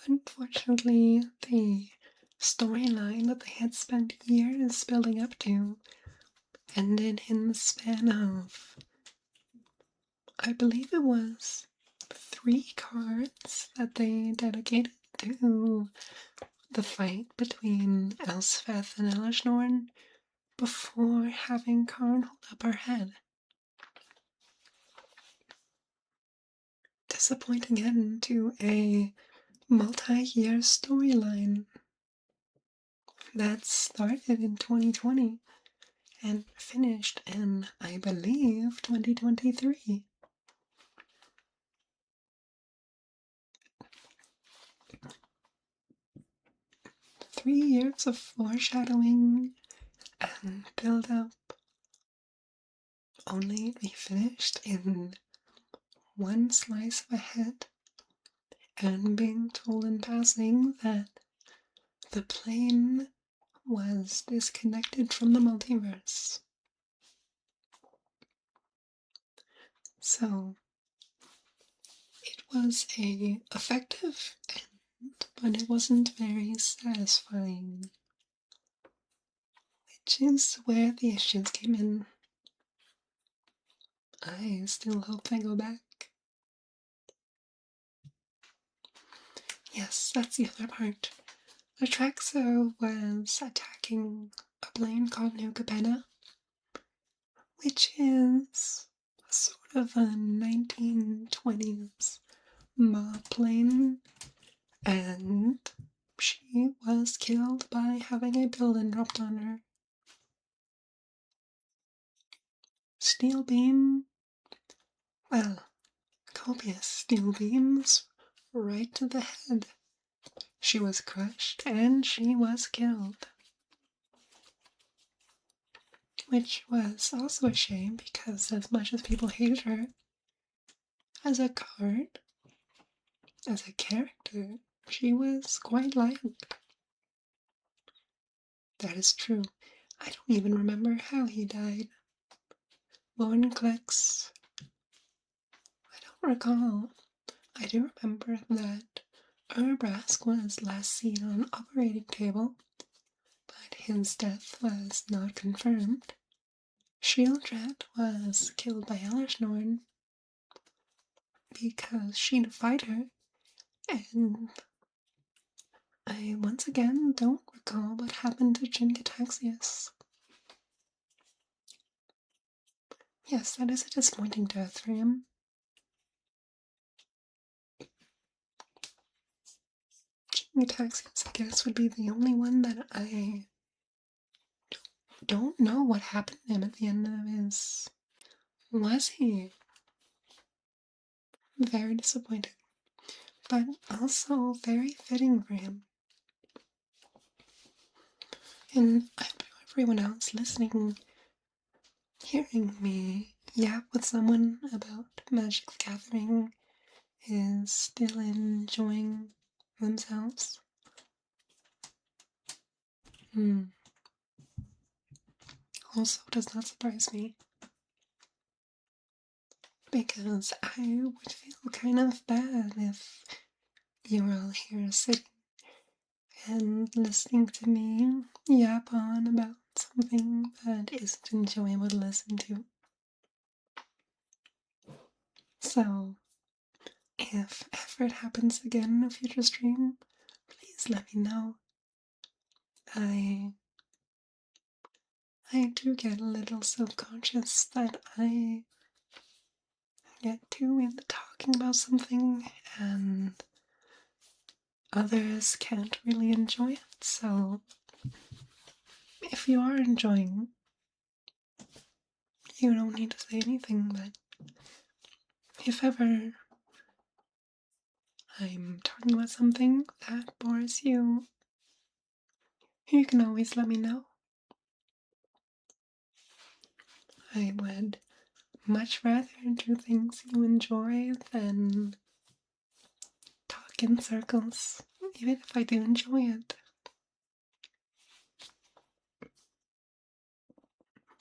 Unfortunately, the storyline that they had spent years building up to ended in the span of, I believe it was 3 cards that they dedicated to the fight between Elspeth and Elishnorn before having Karn hold up her head. Disappointing end to a multi-year storyline that started in 2020 and finished in, I believe, 2023. 3 years of foreshadowing and build up, only to be finished in one slice of a head, and being told in passing that the plane was disconnected from the multiverse. So it was a effective end, but it wasn't very satisfying, which is where the issues came in. I still hope they go back. Yes, that's the other part. Atraxa was attacking a plane called Nuka, which is sort of a 1920s mob plane, and she was killed by having a building dropped on her. Steel beam, well, copious steel beams right to the head. She was crushed and she was killed. Which was also a shame because, as much as people hated her, as a card, as a character, she was quite liked. That is true. I don't even remember how he died. Lauren Clicks. I don't recall. I do remember that Urbrask was last seen on an operating table, but his death was not confirmed. Shieldred was killed by Ellersnorn because she defied her, and I once again don't recall what happened to Jin-Gitaxias. Yes, that is a disappointing death for him. Jin-Gitaxias, I guess, would be the only one that I don't know what happened to him at the end of his... Was he? Very disappointing. But also very fitting for him. And I hope everyone else listening, hearing me yap with someone about Magic the Gathering is still enjoying themselves. Also does not surprise me, because I would feel kind of bad if you were all here sitting and listening to me yap on about something that isn't enjoyable to listen to. So, if ever it happens again in a future stream, please let me know. I do get a little self-conscious that I get too into talking about something and others can't really enjoy it. So if you are enjoying, you don't need to say anything, but if ever I'm talking about something that bores you, you can always let me know. I would much rather do things you enjoy than talk in circles, even if I do enjoy it.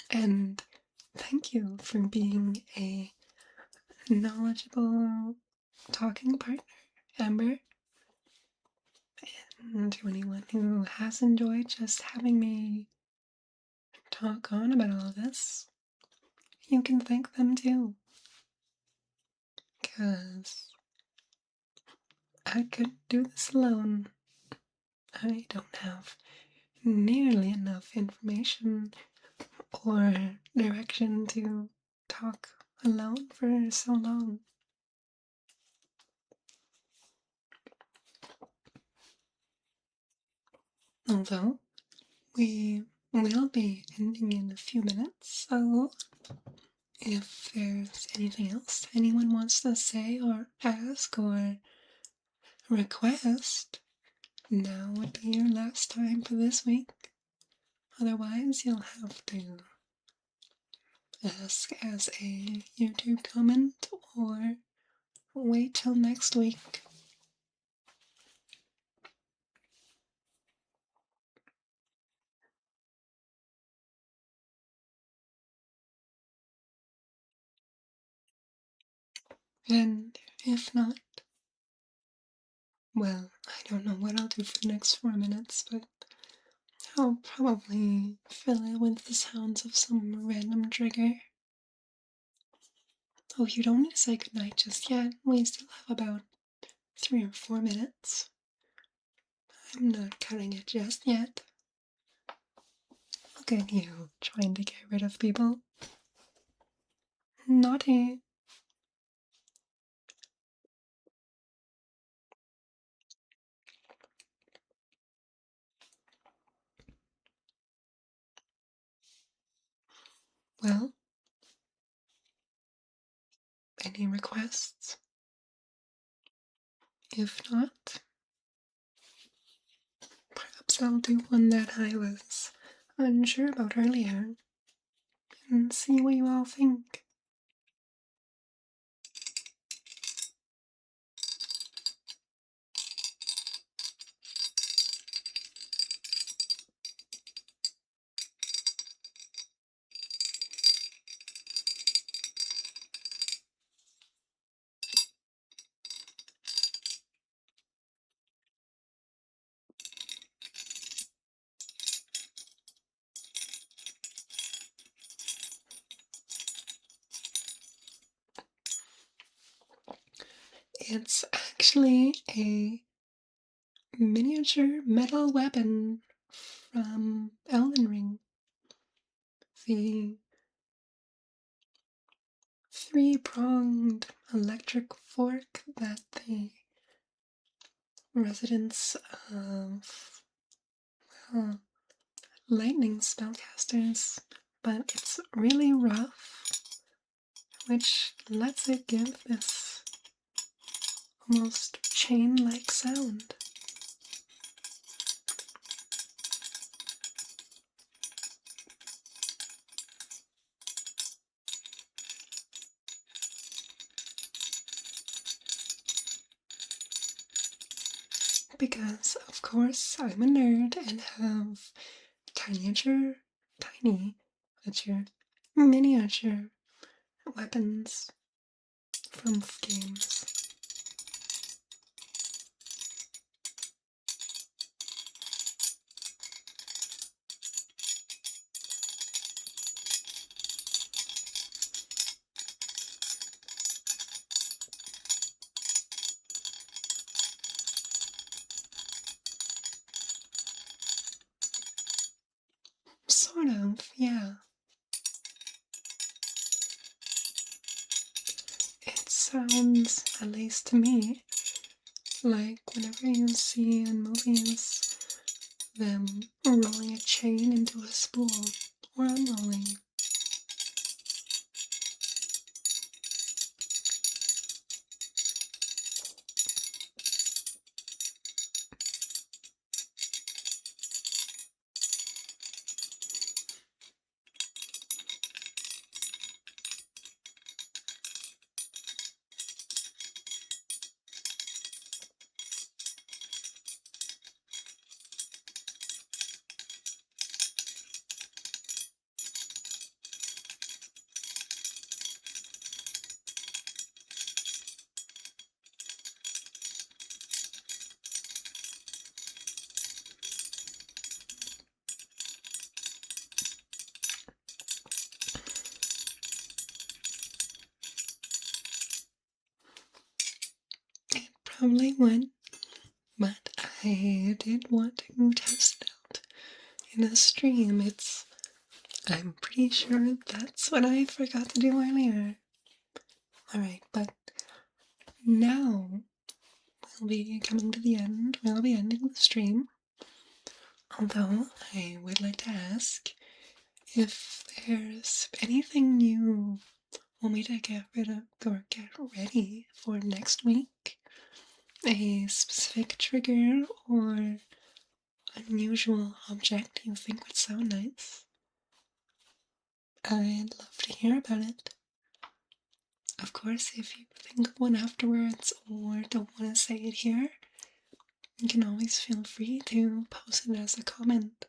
And thank you for being a knowledgeable talking partner, Amber. And to anyone who has enjoyed just having me talk on about all this, you can thank them too. Because I couldn't do this alone. I don't have nearly enough information or direction to talk alone for so long. Although, we will be ending in a few minutes, so if there's anything else anyone wants to say or ask or request, now would be your last time for this week. Otherwise, you'll have to ask as a YouTube comment or wait till next week. And if not, well, I don't know what I'll do for the next 4 minutes, but I'll probably fill it with the sounds of some random trigger. Oh, you don't need to say goodnight just yet. We still have about 3 or 4 minutes. I'm not cutting it just yet. Look at you, trying to get rid of people. Naughty. Well, any requests? If not, perhaps I'll do one that I was unsure about earlier and see what you all think. It's actually a miniature metal weapon from Elden Ring. The three-pronged electric fork that the residents of lightning spellcasters, but it's really rough, which lets it give this almost chain-like sound. Because, of course, I'm a nerd and have miniature, miniature weapons from games. Sort of, yeah. It sounds, at least to me, like whenever you see in movies them rolling a chain into a spool or unrolling. It probably would, but I did want to test it out in a stream. I'm pretty sure that's what I forgot to do earlier. Alright, but now we'll be coming to the end. We'll be ending the stream. Although I would like to ask if there's anything you want me to get rid of or get ready for next week. A specific trigger or unusual object you think would sound nice. I'd love to hear about it. Of course, if you think of one afterwards or don't want to say it here, you can always feel free to post it as a comment.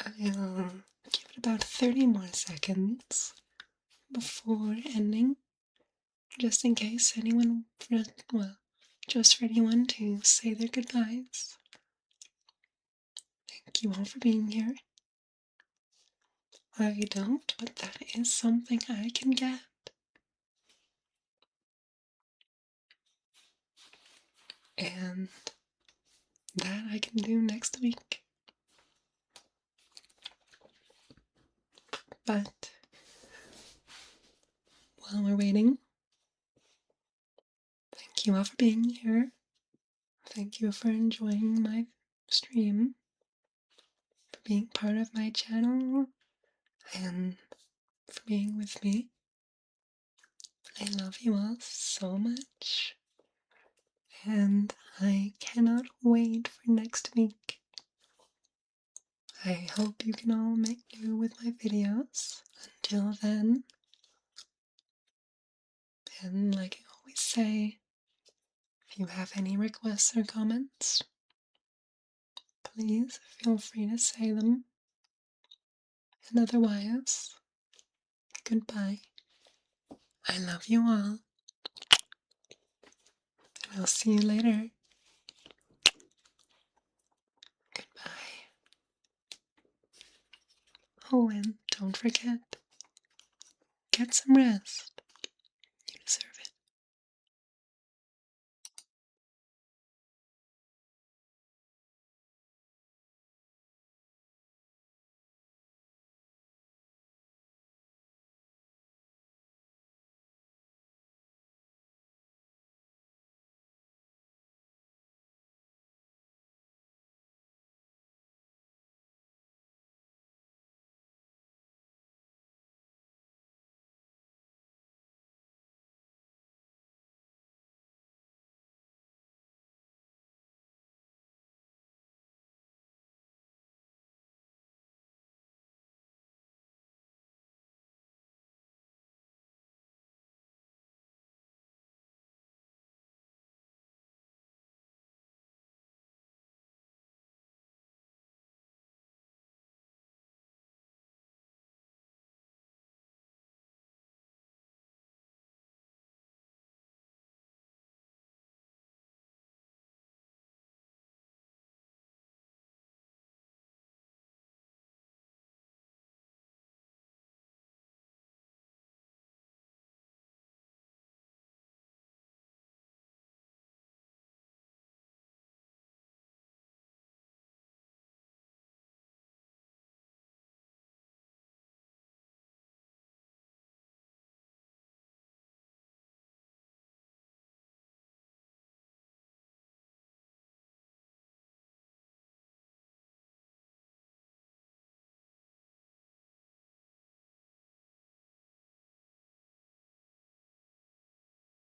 I'll give it about 30 more seconds before ending, just in case anyone, just for anyone to say their goodbyes. Thank you all for being here. I don't, but that is something I can get. and that I can do next week. But while we're waiting, thank you all for being here. Thank you for enjoying my stream, for being part of my channel, and for being with me. I love you all so much, and I cannot wait for next week. I hope you can all make do with my videos. Until then, and like I always say, if you have any requests or comments, please feel free to say them. And otherwise, goodbye. I love you all. And I'll see you later. Goodbye. Oh, and don't forget, get some rest.